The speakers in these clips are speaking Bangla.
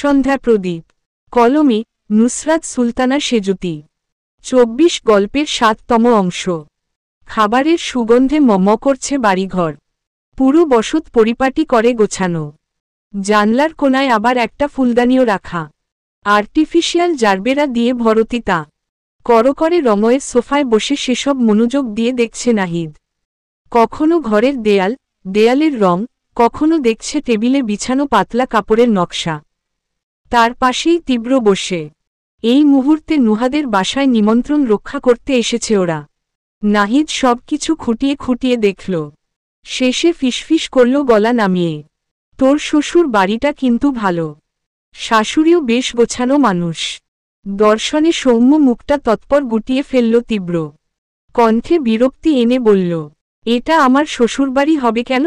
সন্ধ্যা প্রদীপ। কলমে নুসরাত সুলতানা সেজুতি। ২৪ গল্পের ৭তম অংশ। খাবারের সুগন্ধে মম করছে বাড়িঘর। পুরো বসত পরিপাটি করে গোছানো। জানলার কোনায় আবার একটা ফুলদানিও রাখা। আর্টিফিশিয়াল জারবেরা দিয়ে ভরতি তা। করকরে রঙয়ের সোফায় বসে সেসব মনোযোগ দিয়ে দেখছে নাহিদ। কখনো ঘরের দেয়ালের রং, কখনো দেখছে টেবিলে বিছানো পাতলা কাপড়ের নকশা। তার পাশেই তীব্র বসে। এই মুহূর্তে নুহাদের বাসায় নিমন্ত্রণ রক্ষা করতে এসেছে ওরা। নাহিদ সব কিছু খুঁটিয়ে খুঁটিয়ে দেখল। শেষে ফিসফিস করল গলা নামিয়ে, তোর শ্বশুর বাড়িটা কিন্তু ভালো। শাশুড়িও বেশ গোছানো মানুষ। দর্শনে সৌম্য মুখটা তৎপর গুটিয়ে ফেলল তীব্র। কণ্ঠে বিরক্তি এনে বলল, এটা আমার শ্বশুরবাড়ি হবে কেন?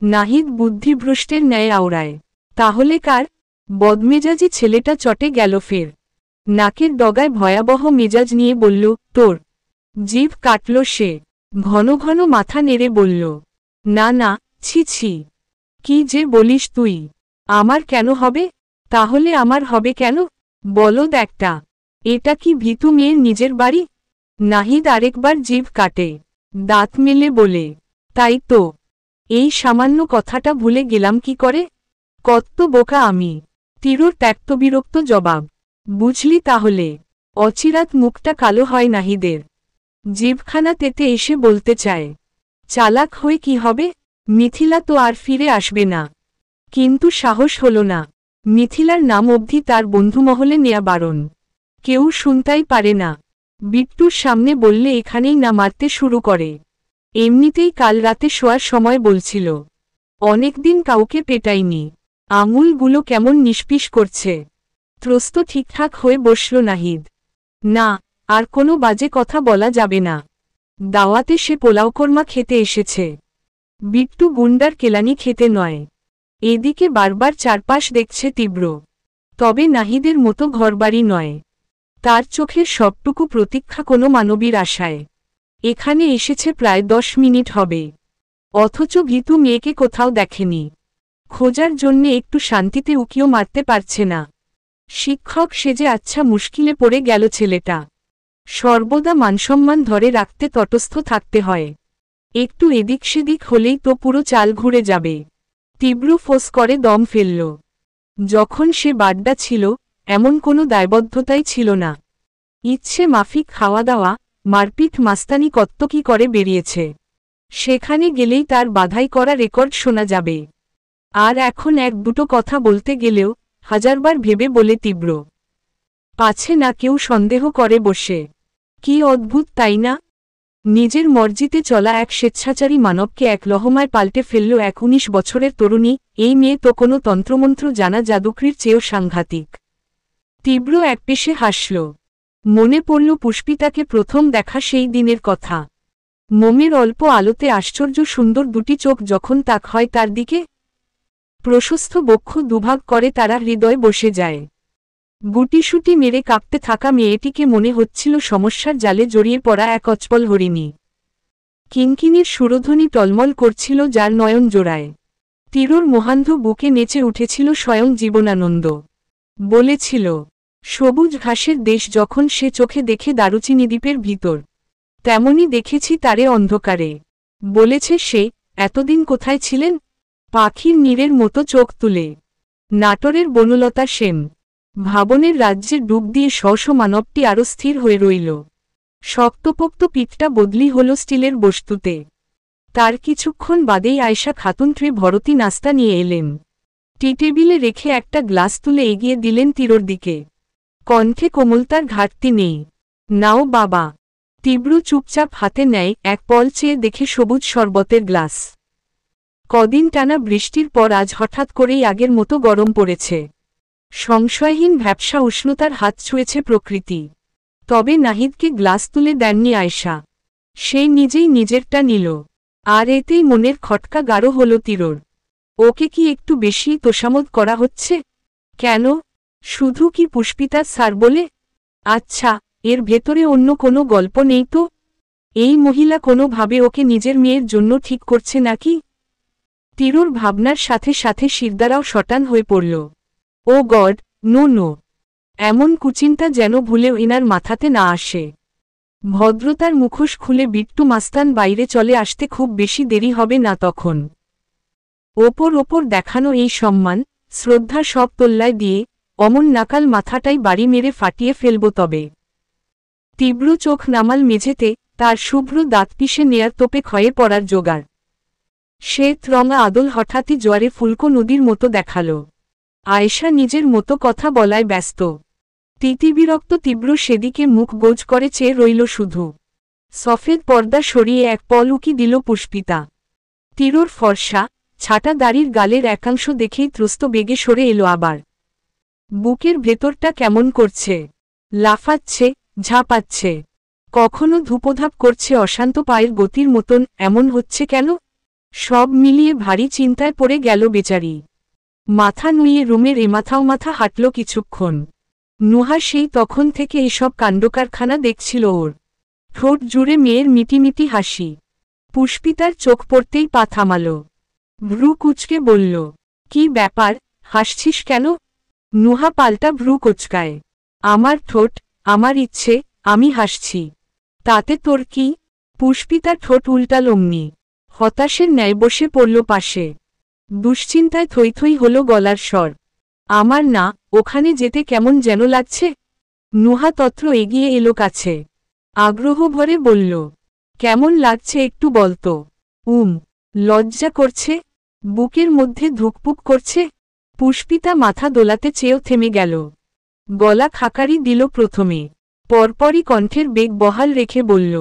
নাহিদ বুদ্ধিভ্রষ্টের ন্যায় আওড়ায়, তাহলে কার? বদমেজাজি ছেলেটা চটে গেল ফের। নাকের ডগায় ভয়াবহ মেজাজ নিয়ে বলল, তোর। জিভ কাটল সে। ঘন ঘন মাথা নেড়ে বলল, না না, ছি ছি, কি যে বলিস তুই? আমার কেন হবে? তাহলে আমার হবে কেন? বলদ একটা। এটা কি ভীতু মেয়ের নিজের বাড়ি? নাহিদ আরেকবার জিভ কাটে, দাঁত মেলে বলে, তাই তো। এই সামান্য কথাটা ভুলে গেলাম কি করে? কত বোকা আমি। তীরর ত্যক্তবিরক্ত জবাব। বুঝলি তাহলে? অচিরাত মুখটা কালো হয় নাহিদের। জিভখানা তেতে এসে বলতে চায়, চালাক হয়ে কি হবে? মিথিলা তো আর ফিরে আসবে না। কিন্তু সাহস হল না। মিথিলার নাম অবধি তার বন্ধুমহলে নেয়া বারণ। কেউ শুনতেই পারে না। বিট্টুর সামনে বললে এখানেই না মারতে শুরু করে। এমনিতেই কাল রাতে শোয়ার সময় বলছিল, অনেকদিন কাউকে পেটাইনি। আঙুলগুলো কেমন নিষ্পিস করছে। ত্রস্ত ঠিকঠাক হয়ে বসল নাহিদ। না, আর কোনো বাজে কথা বলা যাবে না। দাওয়াতে সে পোলাওকর্মা খেতে এসেছে। বিট্টু গুন্ডার কেলানি খেতে নয়। এদিকে বারবার চারপাশ দেখছে তীব্র। তবে নাহিদের মতো ঘরবাড়ি নয়। তার চোখের সবটুকু প্রতীক্ষা কোনো মানবীর আশায়। এখানে এসেছে প্রায় 10 মিনিট হবে। অথচ ভীতু মেয়েকে কোথাও দেখেনি। খোঁজার জন্যে একটু শান্তিতে উকিও মারতে পারছে না। শিক্ষক সেজে আচ্ছা মুশকিলে পড়ে গেল ছেলেটা। সর্বদা মানসম্মান ধরে রাখতে তটস্থ থাকতে হয়। একটু এদিক সেদিক হলেই তো পুরো চাল ঘুরে যাবে। তীব্র ফোঁস করে দম ফেলল। যখন সে বাড্ডা ছিল, এমন কোনো দায়বদ্ধতাই ছিল না। ইচ্ছে মাফিক খাওয়া দাওয়া, মারপিট, মাস্তানি কত্ত কি করে বেরিয়েছে। সেখানে গেলেই তার বাধাই করা রেকর্ড শোনা যাবে। আর এখন এক দুটো কথা বলতে গেলেও হাজারবার ভেবে বলে তীব্র, পাছে না কেউ সন্দেহ করে বসে। কি অদ্ভুত তাই না? নিজের মর্জিতে চলা এক স্বেচ্ছাচারী মানবকে এক লহমায় পাল্টে ফেলল এক 19 বছরের তরুণী। এই মেয়ে তো কোনো তন্ত্রমন্ত্র জানা জাদুকরির চেয়েও সাংঘাতিক। তীব্র একপেশে হাসল। মনে পড়ল পুষ্পিতাকে প্রথম দেখা সেই দিনের কথা। মোমের অল্প আলোতে আশ্চর্য সুন্দর দুটি চোখ যখন তাক হয় তার দিকে, প্রশস্ত বক্ষ দুভাগ করে তারা হৃদয় বসে যায়। গুটিসুটি মেরে কাঁপতে থাকা মেয়েটিকে মনে হচ্ছিল সমস্যার জালে জড়িয়ে পড়া এক অচপল হরিণী। কিঙ্কিণীর সুরধ্বনি টলমল করছিল যার নয়ন জোড়ায়। তীরর মোহান্ধ বুকে নেচে উঠেছিল স্বয়ং জীবনানন্দ। বলেছিল, সবুজ ঘাসের দেশ যখন সে চোখে দেখে দারুচিনি দ্বীপের ভিতর, তেমনি দেখেছি তারে অন্ধকারে। বলেছে সে, এতদিন কোথায় ছিলেন? পাখির নীড়ের মতো চোখ তুলে। নাটোরের বনলতা সেন। ভাবনের রাজ্যে ডুব দিয়ে শশ মানবটি আরও স্থির হয়ে রইল। শক্তপোক্ত পিঠটা বদলি হল স্টিলের বস্তুতে। তার কিছুক্ষণ বাদেই আয়শা খাতুন ট্রে ভরতি নাস্তা নিয়ে এলেন। টি টেবিলে রেখে একটা গ্লাস তুলে এগিয়ে দিলেন তীরর দিকে। কণ্ঠে কোমলতার ঘাটতি নেই। নাও বাবা। তীব্র চুপচাপ হাতে নেয় এক পল চেয়ে দেখে সবুজ শরবতের গ্লাস। কদিন টানা বৃষ্টির পর আজ হঠাৎ করেই আগের মতো গরম পড়েছে। সংশয়হীন ভ্যাপসা উষ্ণতার হাত ছুঁয়েছে প্রকৃতি। তবে নাহিদকে গ্লাস তুলে দেননি আয়শা। সেই নিজেই নিজেরটা নিল। আর এতেই মনের খটকা গাঢ় হল তীরর। ওকে কি একটু বেশি তোষামোদ করা হচ্ছে? কেন? শুধু কি পুষ্পিতার স্যার বলে? আচ্ছা, এর ভেতরে অন্য কোনো গল্প নেই তো? এই মহিলা কোনোভাবে ওকে নিজের মেয়ের জন্য ঠিক করছে নাকি? তীরর ভাবনার সাথে সাথে শিরদাঁড়াও শটান হয়ে পড়ল। ও গড, নো নো। এমন কুচিন্তা যেন ভুলেও এনার মাথাতে না আসে। ভদ্রতার মুখোশ খুলে বিট্টু মাস্তান বাইরে চলে আসতে খুব বেশি দেরি হবে না তখন। ওপর দেখানো এই সম্মান, শ্রদ্ধা সব তোল্লায় দিয়ে অমন নাকাল মাথাটাই বাড়ি মেরে ফাটিয়ে ফেলব তবে। তীব্র চোখ নামাল মেঝেতে, তার শুভ্র দাঁত পিষে নেয়ার তোপে ক্ষয়ে পড়ার জোগাড়। শ্বেত রঙা আদল হঠাৎই জোয়ারে ফুলকো নদীর মতো দেখাল। আয়েশা নিজের মতো কথা বলায় ব্যস্ত। তিতিবিরক্ত তীব্র সেদিকে মুখ গোজ করে চেয়ে রইল শুধু। সফেদ পর্দা সরিয়ে এক পল উকি দিল পুষ্পিতা। তীরর ফর্সা ছাটা দাড়ির গালের একাংশ দেখেই ত্রস্ত বেগে সরে এলো আবার। বুকের ভেতরটা কেমন করছে, লাফাচ্ছে, ঝাঁপাচ্ছে, কখনো ধূপধাপ করছে অশান্ত পায়ের গতির মতন। এমন হচ্ছে কেন? সব মিলিয়ে ভারী চিন্তায় পড়ে গেল বেচারি। মাথা নুইয়ে রুমের এমাথাও মাথা হাঁটল কিছুক্ষণ। নুহা সেই তখন থেকে এসব কাণ্ডকারখানা দেখছিল ওর। ঠোঁট জুড়ে মেয়ের মিটিমিটি হাসি। পুষ্পিতার চোখ পড়তেই পা থামাল। ভ্রু কুচকে বলল, কি ব্যাপার, হাসছিস কেন? নুহা পাল্টা ভ্রু কোচকায়। আমার ঠোঁট, আমার ইচ্ছে, আমি হাসছি, তাতে তোর কি? পুষ্পিতার ঠোঁট উল্টাল অমনি। হতাশের ন্যায় বসে পড়ল পাশে। দুশ্চিন্তায় থই থই হল গলার স্বর। আমার না, ওখানে যেতে কেমন যেন লাগছে। নুহা তত্র এগিয়ে এলো কাছে। আগ্রহ ভরে বলল, কেমন লাগছে একটু বলতো। লজ্জা করছে, বুকের মধ্যে ধুকপুক করছে। পুষ্পিতা মাথা দোলাতে চেয়েও থেমে গেল। গলা খাকারি দিল প্রথমে, পরপরই কণ্ঠের বেগ বহাল রেখে বলল,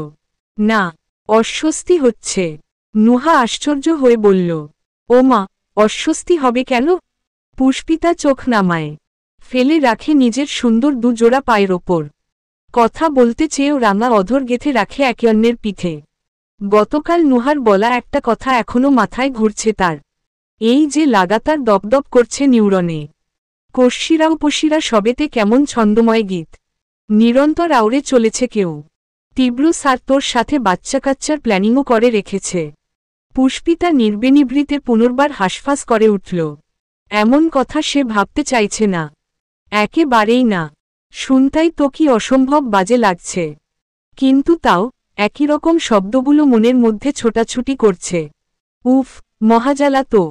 না, অস্বস্তি হচ্ছে। নুহা আশ্চর্য হয়ে বলল, ও মা, অস্বস্তি হবে কেন? পুষ্পিতা চোখ নামায়, ফেলে রাখে নিজের সুন্দর দুজোড়া পায়ের ওপর। কথা বলতে চেয়েও রাঙা অধর গেথে রাখে একে অন্যের পিঠে। গতকাল নুহার বলা একটা কথা এখনো মাথায় ঘুরছে তার। এই যে লাগাতার দপদপ করছে নিউরনে। কর্ষিরা উপশিরা সবেতে কেমন ছন্দময় গীত নিরন্তর আউড়ে চলেছে কেউ। তীব্র স্যার তোর সাথে বাচ্চা কাচ্চার প্ল্যানিংও করে রেখেছে। পুষ্পিতা নির্বেনিবৃতে পুনর্বার হাসফাস করে উঠল। এমন কথা সে ভাবতে চাইছে না, একেবারেই না। শুনতাই তো কি অসম্ভব বাজে লাগছে, কিন্তু তাও একই রকম শব্দগুলো মনের মধ্যে ছোটাছুটি করছে। উফ, মহাজালা তো।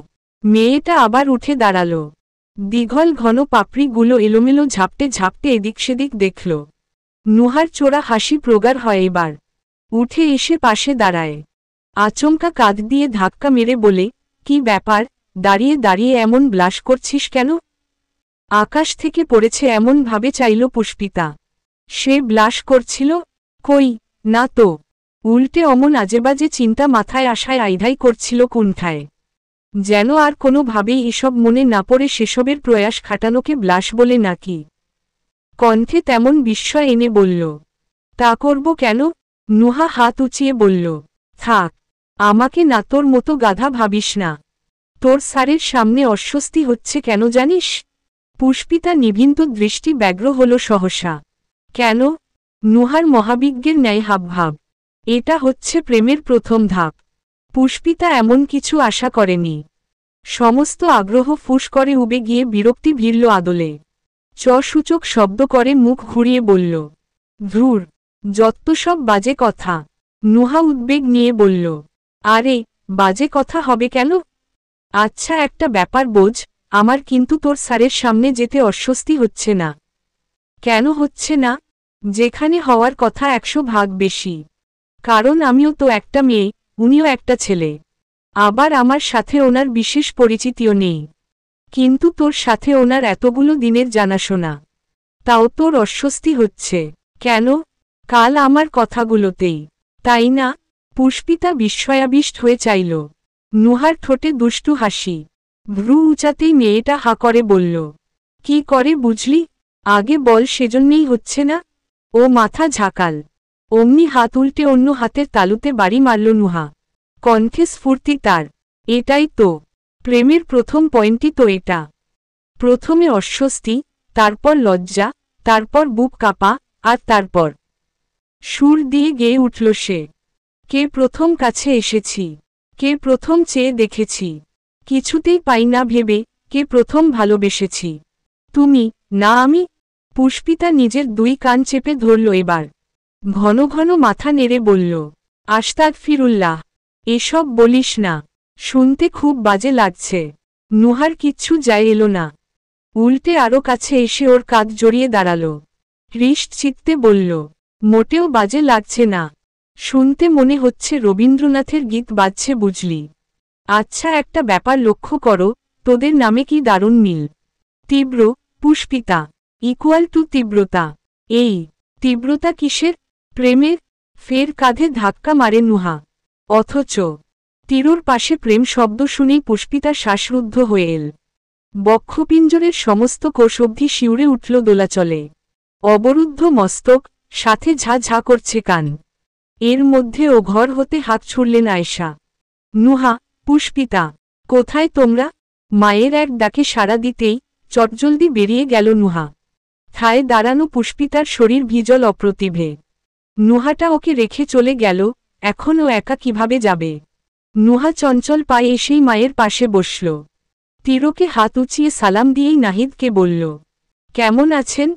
মেয়েটা আবার উঠে দাঁড়াল। দীঘল ঘন পাপড়িগুলো এলোমেলো ঝাপটে ঝাপটে এদিক সেদিক দেখল। নুহার চোরা হাসি প্রগাঢ় হয় এবার। উঠে এসে পাশে দাঁড়ায়। আচমকা কাঁধ দিয়ে ধাক্কা মেরে বলে, কি ব্যাপার, দাঁড়িয়ে দাঁড়িয়ে এমন ব্লাশ করছিস কেন? আকাশ থেকে পড়েছে এমন ভাবে চাইল পুষ্পিতা। সে ব্লাশ করছিল? কই, না তো। উল্টে অমন আজেবাজে চিন্তা মাথায় আসায় আইধাই করছিল কুণ্ঠায়। যেন আর কোনোভাবেই এসব মনে না পড়ে সেসবের প্রয়াস খাটানোকে ব্লাশ বলে নাকি। কণ্ঠে তেমন বিস্ময় এনে বলল, তা করব কেন? নুহা হাত উঁচিয়ে বলল, থাক, আমাকে না তোর মতো গাধা ভাবিস না। তোর স্যারের সামনে অস্বস্তি হচ্ছে কেন জানিস? পুষ্পিতা নিভিন্ত দৃষ্টি ব্যগ্র হল সহসা। কেন? নুহার মহাবিজ্ঞের ন্যায় হাবভাব। এটা হচ্ছে প্রেমের প্রথম ধাপ। পুষ্পিতা এমন কিছু আশা করেনি। সমস্ত আগ্রহ ফুস করে উবে গিয়ে বিরক্তি ভিড়ল আদলে। সূচক শব্দ করে মুখ ঘুরিয়ে বলল, ধুর, যত্ত সব বাজে কথা। নুহা উদ্বেগ নিয়ে বলল, আরে, বাজে কথা হবে কেন? আচ্ছা একটা ব্যাপার বোঝ, আমার কিন্তু তোর স্যারের সামনে যেতে অস্বস্তি হচ্ছে না। কেন হচ্ছে না? যেখানে হওয়ার কথা 100 ভাগ বেশি। কারণ আমিও তো একটা মেয়ে, উনিও একটা ছেলে। আবার আমার সাথে ওনার বিশেষ পরিচিতিও নেই। কিন্তু তোর সাথে ওনার এতগুলো দিনের জানাশোনা। তাও তোর অস্বস্তি হচ্ছে কেন? কাল আমার কথাগুলোতেই, তাই না? পুষ্পিতা বিস্ময়াবিষ্ট হয়ে চাইল। নুহার ঠোঁটে দুষ্টু হাসি। ভ্রু উঁচাতেই মেয়েটা হা করে বলল, কি করে বুঝলি? আগে বল, সেজন্যেই হচ্ছে না। ও মাথা ঝাঁকাল। অমনি হাত উল্টে অন্য হাতের তালুতে বাড়ি মারল নুহা। কণ্ঠে স্ফূর্তি তার। এটাই তো প্রেমের প্রথম পয়েন্টই তো এটা। প্রথমে অস্বস্তি, তারপর লজ্জা, তারপর বুক কাঁপা, আর তারপর সুর দিয়ে গেয়ে উঠল সে। কে প্রথম কাছে এসেছি, কে প্রথম চেয়ে দেখেছি, কিছুতেই পাই না ভেবে, কে প্রথম ভালোবেসেছি। তুমি, না আমি? পুষ্পিতা নিজের দুই কান চেপে ধরল এবার। ঘন ঘন মাথা নেড়ে বলল, আস্তাগফিরুল্লাহ, এসব বলিস না, শুনতে খুব বাজে লাগছে। নুহার কিচ্ছু যায় এলো না, উল্টে আরও কাছে এসে ওর কাঁধ জড়িয়ে দাঁড়াল। হৃষ্ট চিত্তে বলল, মোটেও বাজে লাগছে না, শুনতে মনে হচ্ছে রবীন্দ্রনাথের গীত বাজছে বুঝলি। আচ্ছা একটা ব্যাপার লক্ষ্য করো, তোদের নামে কি দারুণ মিল। তীব্র, পুষ্পিতা ইকুয়াল টু তীব্রতা। এই তীব্রতা কিসের? প্রেমের। ফের কাঁধে ধাক্কা মারে নুহা। অথচ তীরর পাশে প্রেম শব্দ শুনেই পুষ্পিতার শ্বাসরুদ্ধ হয়ে এল। বক্ষপিঞ্জরের সমস্ত কোষ অবধি শিউরে উঠল দোলাচলে। অবরুদ্ধ মস্তক, সাথে ঝা ঝা করছে কান। এর মধ্যে ও ঘর হতে হাত ছুড়লেন আয়েশা। নুহা, পুষ্পিতা, কোথায় তোমরা? মায়ের এক ডাকে সাড়া দিতেই চটজলদি বেরিয়ে গেল নুহা। ঠায় দাঁড়ানো পুষ্পিতার শরীর ভিজল অপ্রতিভে। নুহাটা ওকে রেখে চলে গেল, এখন ও একা কিভাবে যাবে? নুহা চঞ্চল পায়ে এসেই মায়ের পাশে বসল। তীরকে হাত উঁচিয়ে সালাম দিয়েই নাহিদকে বলল, কেমন আছেন?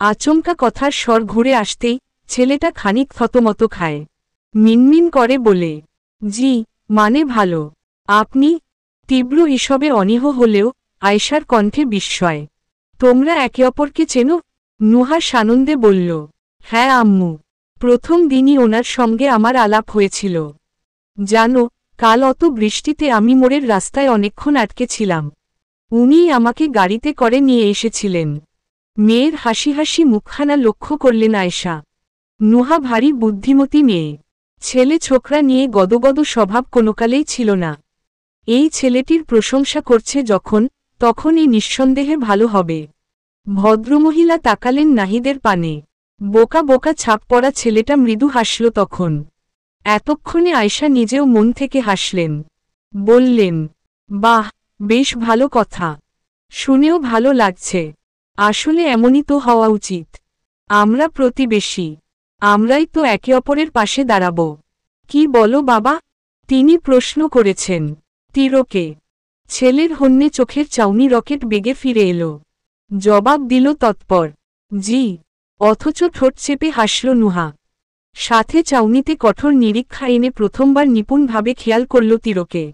আচমকা কথার স্বর ঘুরে আসতেই ছেলেটা খানিক থতমত খায়। মিনমিন করে বলে, জি, মানে ভালো। আপনি? তীব্র এসবে অনীহ হলেও আয়েশার কণ্ঠে বিস্ময়। তোমরা একে অপরকে চেনো? নুহা সানন্দে বলল, হ্যাঁ আম্মু, প্রথম দিনই ওনার সঙ্গে আমার আলাপ হয়েছিল। জানো, কাল অত বৃষ্টিতে আমি মোড়ের রাস্তায় অনেকক্ষণ আটকে ছিলাম। উনিই আমাকে গাড়িতে করে নিয়ে এসেছিলেন। মেয়ের হাসি হাসি মুখখানা লক্ষ্য করলেন আয়েশা। নুহা ভারী বুদ্ধিমতী মেয়ে, ছেলে ছোকরা নিয়ে গদগদ স্বভাব কোনোকালেই ছিল না। এই ছেলেটির প্রশংসা করছে যখন, তখন এই নিঃসন্দেহে ভালো হবে। ভদ্রমহিলা তাকালেন নাহিদের পানে। বোকা বোকা ছাপ পড়া ছেলেটা মৃদু হাসল তখন। এতক্ষণে আয়েশা নিজেও মন থেকে হাসলেন। বললেন, বাহ, বেশ ভালো কথা, শুনেও ভালো লাগছে। আসলে এমনই তো হওয়া উচিত। আমরা প্রতিবেশী, আমরাই তো একে অপরের পাশে দাঁড়াব। কি বলো বাবা? তিনি প্রশ্ন করেছেন তীরকে। ছেলের হন্যে চোখের চাউনি রকেট বেগে ফিরে এলো। জবাব দিল তৎপর, জি। অথচ ঠোঁট চেপে হাসল নুহা। সাথে চাউনিতে কঠোর নিরীক্ষা এনে প্রথমবার নিপুণভাবে খেয়াল করল তীরকে।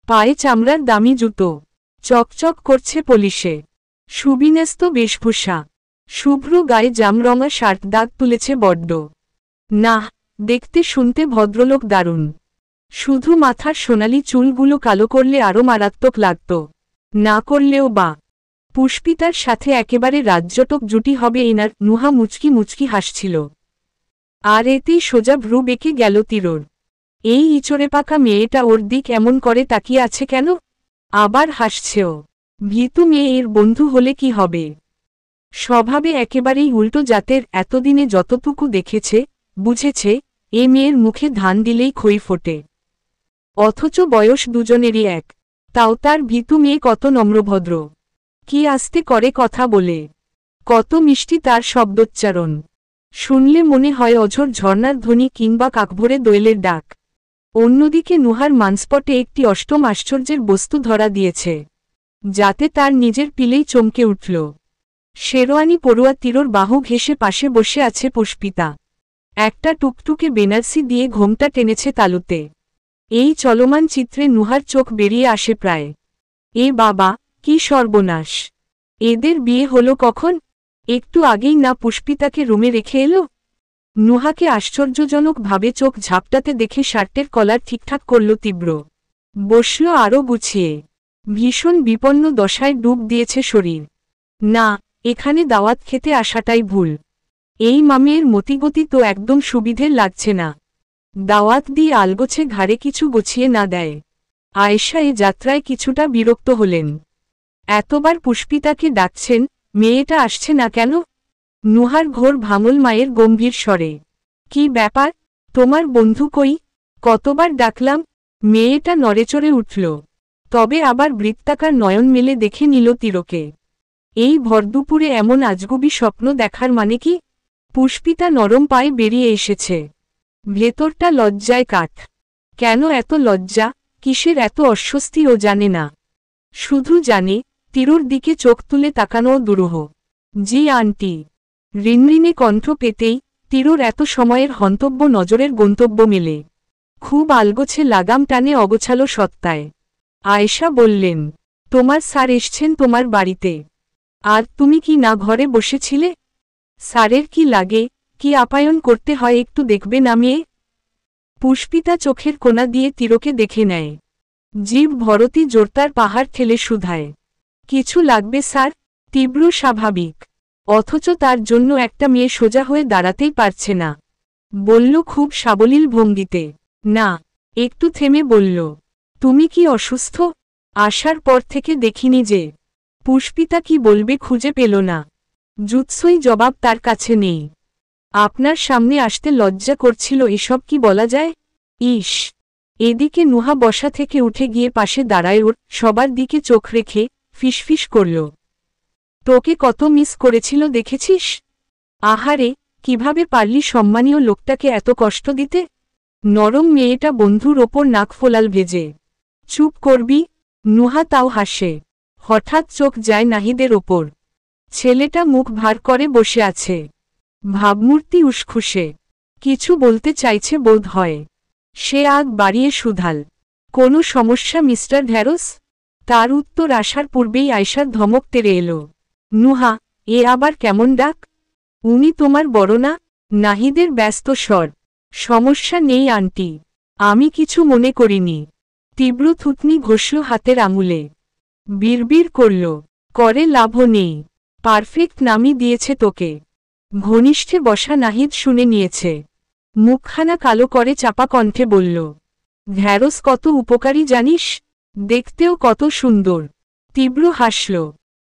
পায়ে চামড়ার দামি জুতো, চকচক করছে পলিশে। সুবিন্যস্ত বেশভূষা, শুভ্র গায়ে জামরঙা শার্ট দাগ তুলেছে বড্ড। না, দেখতে শুনতে ভদ্রলোক দারুণ। শুধু মাথার সোনালি চুলগুলো কালো করলে আরও মারাত্মক লাগত, না করলেও বা। পুষ্পিতার সাথে একেবারে রাজ্যটক জুটি হবে এনার। নুহা মুচকি মুচকি হাসছিল। আর এতেই সোজা ভ্রু বেঁকে গেল তীরর। এই ইচড়ে পাকা মেয়েটা ওর দিক এমন করে তাকিয়ে আছে কেন? আবার হাসছেও। ভীতু মেয়ে এর বন্ধু হলে কি হবে? স্বভাবে একেবারেই উল্টো জাতের। এতদিনে যতটুকু দেখেছে, বুঝেছে, এ মেয়ের মুখে ধান দিলেই খই ফোটে। অথচ বয়স দুজনেরই এক। তাও তার ভীতু মেয়ে কত নম্রভদ্র, কি আস্তে করে কথা বলে, কত মিষ্টি তার শব্দোচ্চারণ। শুনলে মনে হয় অঝোর ঝর্ণার ধ্বনি কিংবা কাকভরে দোয়েলের ডাক। অন্যদিকে নুহার মানস্পটে একটি অষ্টম আশ্চর্যের বস্তু ধরা দিয়েছে, যাতে তার নিজের পিলেই চমকে উঠল। শেরওয়ানি পড়ুয়া তীরর বাহু ঘেঁষে পাশে বসে আছে পুষ্পিতা। একটা টুকটুকে বেনারসি দিয়ে ঘোমটা টেনেছে তালুতে। এই চলমান চিত্রে নুহার চোখ বেরিয়ে আসে প্রায়। এ বাবা, কি সর্বনাশ! এদের বিয়ে হলো কখন? একটু আগেই না পুষ্পিতাকে রুমে রেখে এলো? নুহাকে আশ্চর্যজনকভাবে চোখ ঝাপটাতে দেখে শার্টের কলার ঠিকঠাক করল তীব্র। বসল আরও গুছিয়ে। ভীষণ বিপন্ন দশায় ডুব দিয়েছে শরীর। না, এখানে দাওয়াত খেতে আসাটাই ভুল। এই মামের মতিগতি তো একদম সুবিধের লাগছে না। দাওয়াত দিয়ে আলগোছে ঘাড়ে কিছু গোছিয়ে না দেয়। আয়েশা এ যাত্রায় কিছুটা বিরক্ত হলেন। এতবার পুষ্পিতাকে ডাকছেন, মেয়েটা আসছে না কেন? নুহার ঘোর ভাঙল মায়ের গম্ভীর স্বরে। কি ব্যাপার, তোমার বন্ধু কই? কতবার ডাকলাম। মেয়েটা নড়েচড়ে উঠল, তবে আবার বৃত্তাকার নয়ন মেলে দেখে নিল তীরকে। এই ভরদুপুরে এমন আজগুবি স্বপ্ন দেখার মানে কি? পুষ্পিতা নরম পায়ে বেরিয়ে এসেছে। ভেতরটা লজ্জায় কাঠ। কেন এত লজ্জা, কিসের এত অস্বস্তি ও জানে না। শুধু জানে, তীরুর দিকে চোখ তুলে তাকানোও দুরূহ। জি আন্টি। রিনরিনে কণ্ঠ পেতেই তীরুর এত সময়ের হন্তব্য নজরের গন্তব্য মেলে। খুব আলগোছে লাগাম টানে অগোছালো সত্তায়। আয়েশা বললেন, তোমার স্যার এসছেন তোমার বাড়িতে। আর তুমি কি না ঘরে বসেছিলে? স্যারের কি লাগে, কি আপ্যায়ন করতে হয় একটু দেখবে না মেয়ে? পুষ্পিতা চোখের কোণা দিয়ে তীরকে দেখে নেয়। জীব ভরতি জোরতার পাহাড় ঠেলে শুধায়, কিছু লাগবে স্যার? তীব্র স্বাভাবিক, অথচ তার জন্য একটা মেয়ে সোজা হয়ে দাঁড়াতেই পারছে না। বলল খুব সাবলীল ভঙ্গিতে, না। একটু থেমে বলল, তুমি কি অসুস্থ? আসার পর থেকে দেখিনি যে। পুষ্পিতা কি বলবে খুঁজে পেল না। জুৎসই জবাব তার কাছে নেই। আপনার সামনে আসতে লজ্জা করছিল, এসব কি বলা যায়? ইস। এদিকে নুহা বসা থেকে উঠে গিয়ে পাশে দাঁড়ায় ওর সবার দিকে চোখ রেখে ফিসফিস করল, তোকে কত মিস করেছিল দেখেছিস? আহারে, কিভাবে পারলি সম্মানীয় লোকটাকে এত কষ্ট দিতে? নরম মেয়েটা বন্ধুর ওপর নাক ফোলাল ভেজে। চুপ করবি? নুহা তাও হাসে। হঠাৎ চোখ যায় নাহিদের ওপর। ছেলেটা মুখ ভার করে বসে আছে, ভাবমূর্তি উসখুসে। কিছু বলতে চাইছে বোধ হয়। সে আগ বাড়িয়ে শুধাল, কোনো সমস্যা মিস্টার ঢ্যাঁড়স? তার উত্তর আসার পূর্বেই আয়শার ধমক তেড়ে এলো, নুহা, এ আবার কেমন ডাক? উনি তোমার বড় না? নাহিদের ব্যস্ত স্বর। সমস্যা নেই আন্টি, আমি কিছু মনে করিনি। তীব্র থুতনি ঘষল হাতের আঙুলে। বিড়বিড় করল, করে লাভও নেই। পারফেক্ট নামই দিয়েছে তোকে। ঘনিষ্ঠে বসা নাহিদ শুনে নিয়েছে। মুখখানা কালো করে চাপা কণ্ঠে বলল, ঢ্যাঁড়স কত উপকারী জানিস? দেখতেও কত সুন্দর। তীব্র হাসল।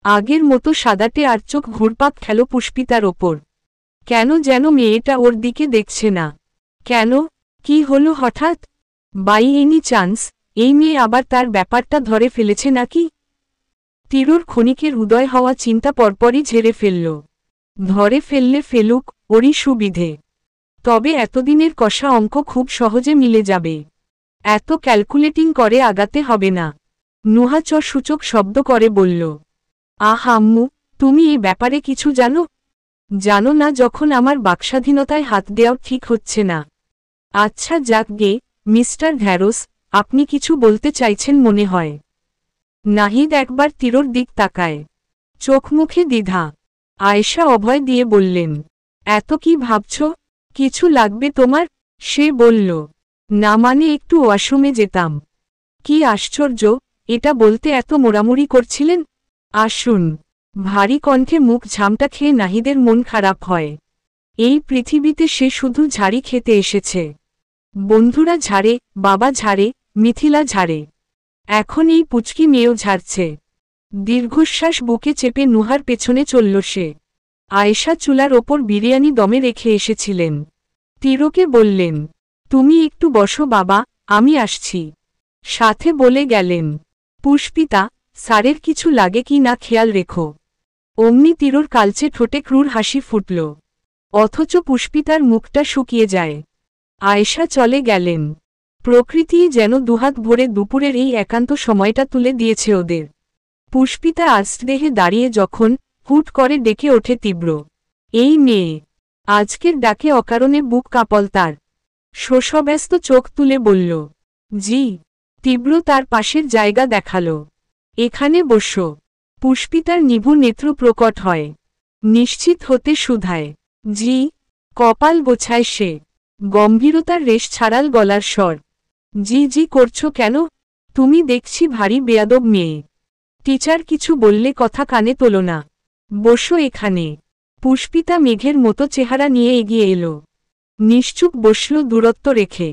আগের মতো সাদাটে আর চোখ ঘুরপাক খেল পুষ্পিতার ওপর। কেন যেন মেয়েটা ওর দিকে দেখছে না। কেন? কি হলো হঠাৎ? বাই এনি চান্স এই মেয়ে আবার তার ব্যাপারটা ধরে ফেলেছে নাকি? তীরুর ক্ষণিকের উদয় হওয়া চিন্তা পরপরই ঝেড়ে ফেলল। ধরে ফেললে ফেলুক, ওরই সুবিধে। তবে এতদিনের কষা অঙ্ক খুব সহজে মিলে যাবে। এত ক্যালকুলেটিং করে আগাতে হবে না। নুহা সূচক শব্দ করে বলল, আহ আম্মু, তুমি এ ব্যাপারে কিছু জানো? জানো না যখন আমার বাকস্বাধীনতায় হাত দেওয়া ঠিক হচ্ছে না। আচ্ছা যাক গে, মিস্টার ঢ্যাঁড়স, আপনি কিছু বলতে চাইছেন মনে হয়। নাহিদ একবার তীরর দিক তাকায়। চোখ মুখে দ্বিধা। আয়েশা অভয় দিয়ে বললেন, এত কি ভাবছ? কিছু লাগবে তোমার? সে বলল, না মানে একটু ওয়াশরুমে যেতাম। কি আশ্চর্য, এটা বলতে এত মোড়ামুড়ি করছিলেন? আসুন। ভারী কণ্ঠে মুখ ঝামটা খেয়ে নাহিদের মন খারাপ হয়। এই পৃথিবীতে সে শুধু ঝাড়ি খেতে এসেছে। বন্ধুরা ঝাড়ে, বাবা ঝাড়ে, মিথিলা ঝাড়ে। এখন এই পুচকি মেয়েও ঝাড়ছে। দীর্ঘশ্বাস বুকে চেপে নুহার পেছনে চলল সে। আয়েশা চুলার ওপর বিরিয়ানি দমে রেখে এসেছিলেন। তীরকে বললেন, তুমি একটু বসো বাবা, আমি আসছি। সাথে বলে গেলেন, পুষ্পিতা, স্যারের কিছু লাগে কি না খেয়াল রেখো। অমনি তীরর কালচে ঠোঁটে ক্রূর হাসি ফুটল। অথচ পুষ্পিতার মুখটা শুকিয়ে যায়। আয়েশা চলে গেলেন। প্রকৃতিই যেন দুহাত ভরে দুপুরের এই একান্ত সময়টা তুলে দিয়েছে ওদের। পুষ্পিতা আস্তেহে দাঁড়িয়ে যখন হুট করে ডেকে ওঠে তীব্র, এই মেয়ে। আজকের ডাকে অকারণে বুক কাঁপল তার। শোষব্যস্ত চোখ তুলে বলল, জি। তীব্র তার পাশের জায়গা দেখাল। এখানে বসো। পুষ্পিতার নিভু নেত্র প্রকট হয়। নিশ্চিত হতে শুধায়, জি। কপাল গোছায় সে। গম্ভীরতার রেশ ছাড়াল গলার স্বর। জি জি করছো কেন? তুমি দেখছি ভারী বেয়াদব মেয়ে। টিচার কিছু বললে কথা কানে তোলো না। বসো এখানে। পুষ্পিতা মেঘের মতো চেহারা নিয়ে এগিয়ে এলো। নিশ্চুপ বসল দূরত্ব রেখে।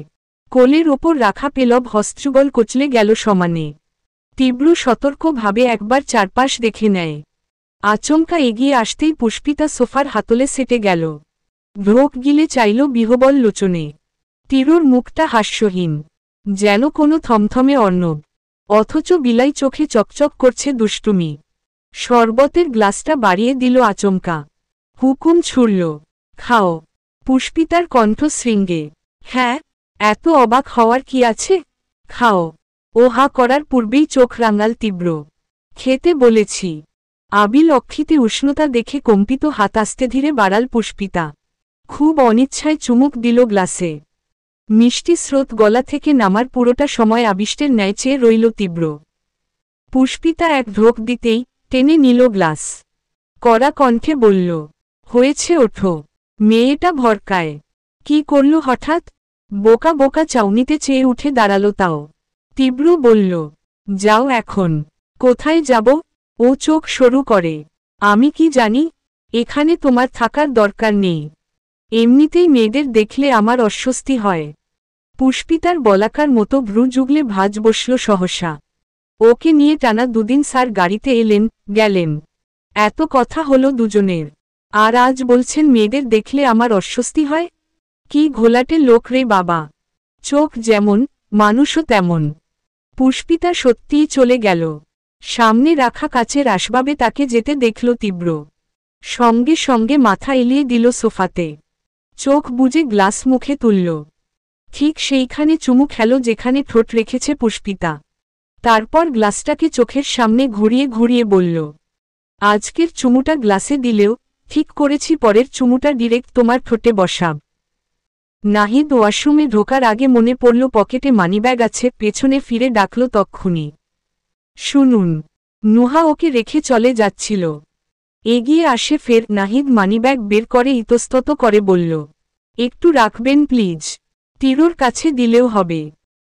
কোলের ওপর রাখা পেলব হস্ত্রবল কচলে গেল সমানে। তীব্র সতর্কভাবে একবার চারপাশ দেখে নেয়। আচমকা এগিয়ে আসতেই পুষ্পিতা সোফার হাতলে সেটে গেল। ঢোক গিলে চাইল বিহবল লোচনে। তীরুর মুখটা হাস্যহীন, যেন কোনো থমথমে অর্ণব। অথচ বিলাই চোখে চকচক করছে দুষ্টুমি। শরবতের গ্লাসটা বাড়িয়ে দিল আচমকা। হুকুম ছুড়ল, খাও। পুষ্পিতার কণ্ঠ শৃঙ্গে, হ্যাঁ, এত অবাক হওয়ার কি আছে? খাও। ও হা করার পূর্বেই চোখ রাঙাল তীব্র। খেতে বলেছি। আবিল অক্ষিতে উষ্ণতা দেখে কম্পিত হাত আস্তে ধীরে বাড়াল পুষ্পিতা। খুব অনিচ্ছায় চুমুক দিল গ্লাসে। মিষ্টি স্রোত গলা থেকে নামার পুরোটা সময় আবিষ্টের ন্যায় চেয়ে রইল তীব্র। পুষ্পিতা এক ঢোক দিতেই টেনে নিল গ্লাস। কড়া কণ্ঠে বলল, হয়েছে ওঠো। মেয়েটা ভরকায়। কি করল হঠাৎ? বোকা বোকা চাউনিতে চেয়ে উঠে দাঁড়াল তাও। তীব্র বলল, যাও এখন। কোথায় যাব? ও চোখ সরু করে। আমি কি জানি? এখানে তোমার থাকার দরকার নেই। এমনিতেই মেয়েদের দেখলে আমার অস্বস্তি হয়। পুষ্পিতার বলাকার মতো ভ্রু জুগলে ভাঁজ বসল সহসা। ওকে নিয়ে টানা দুদিন স্যার গাড়িতে এলেন, গেলেন। এত কথা হলো দুজনের। আর আজ বলছেন মেয়েদের দেখলে আমার অস্বস্তি হয়? কি ঘোলাটে লোক রে বাবা। চোখ যেমন, মানুষও তেমন। পুষ্পিতা সত্যিই চলে গেল। সামনে রাখা কাচের আসবাবে তাকে যেতে দেখল তীব্র। সঙ্গে সঙ্গে মাথা এলিয়ে দিল সোফাতে। চোখ বুজে গ্লাস মুখে তুলল। ঠিক সেইখানে চুমু খেল যেখানে ঠোঁট রেখেছে পুষ্পিতা। তারপর গ্লাসটাকে চোখের সামনে ঘুরিয়ে ঘুরিয়ে বলল, আজকের চুমুটা গ্লাসে দিলেও ঠিক করেছি পরের চুমুটা ডিরেক্ট তোমার ঠোঁটে বসাব। নাহিদ ওয়াশরুমে ঢোকার আগে মনে পড়ল পকেটে মানিব্যাগ আছে, পেছনে ফিরে ডাকল তক্ষুনি। শুনুন। নুহা ওকে রেখে চলে যাচ্ছিল। এগিয়ে আসে ফের। নাহিদ মানিব্যাগ বের করে ইতস্তত করে বলল, একটু রাখবেন প্লিজ। তীরোর কাছে দিলেও হবে।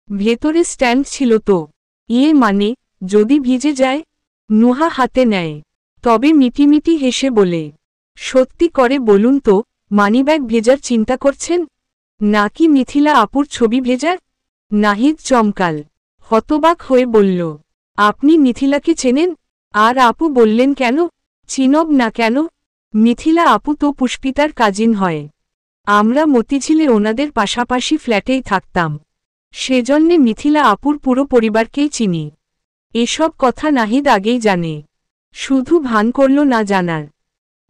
ভেতরে স্ট্যান্ড ছিল তো। ইয়ে মানে, যদি ভিজে যায়? নুহা হাতে নেয়। তবে মিটিমিটি হেসে বলে, সত্যি করে বলুন তো, মানিব্যাগ ভেজার চিন্তা করছেন? নাকি মিথিলা আপুর ছবি ভেজার? নাহিদ চমকাল। হতবাক হয়ে বলল, আপনি মিথিলাকে চেনেন? আর আপু বললেন কেন? চিনব না কেন? মিথিলা আপু তো পুষ্পিতার কাজিন হয়। আমরা মতিঝিলে ওনাদের পাশাপাশি ফ্ল্যাটেই থাকতাম। সেজন্যে মিথিলা আপুর পুরো পরিবারকেই চিনি। এসব কথা নাহিদ আগেই জানে। শুধু ভান করল না জানার।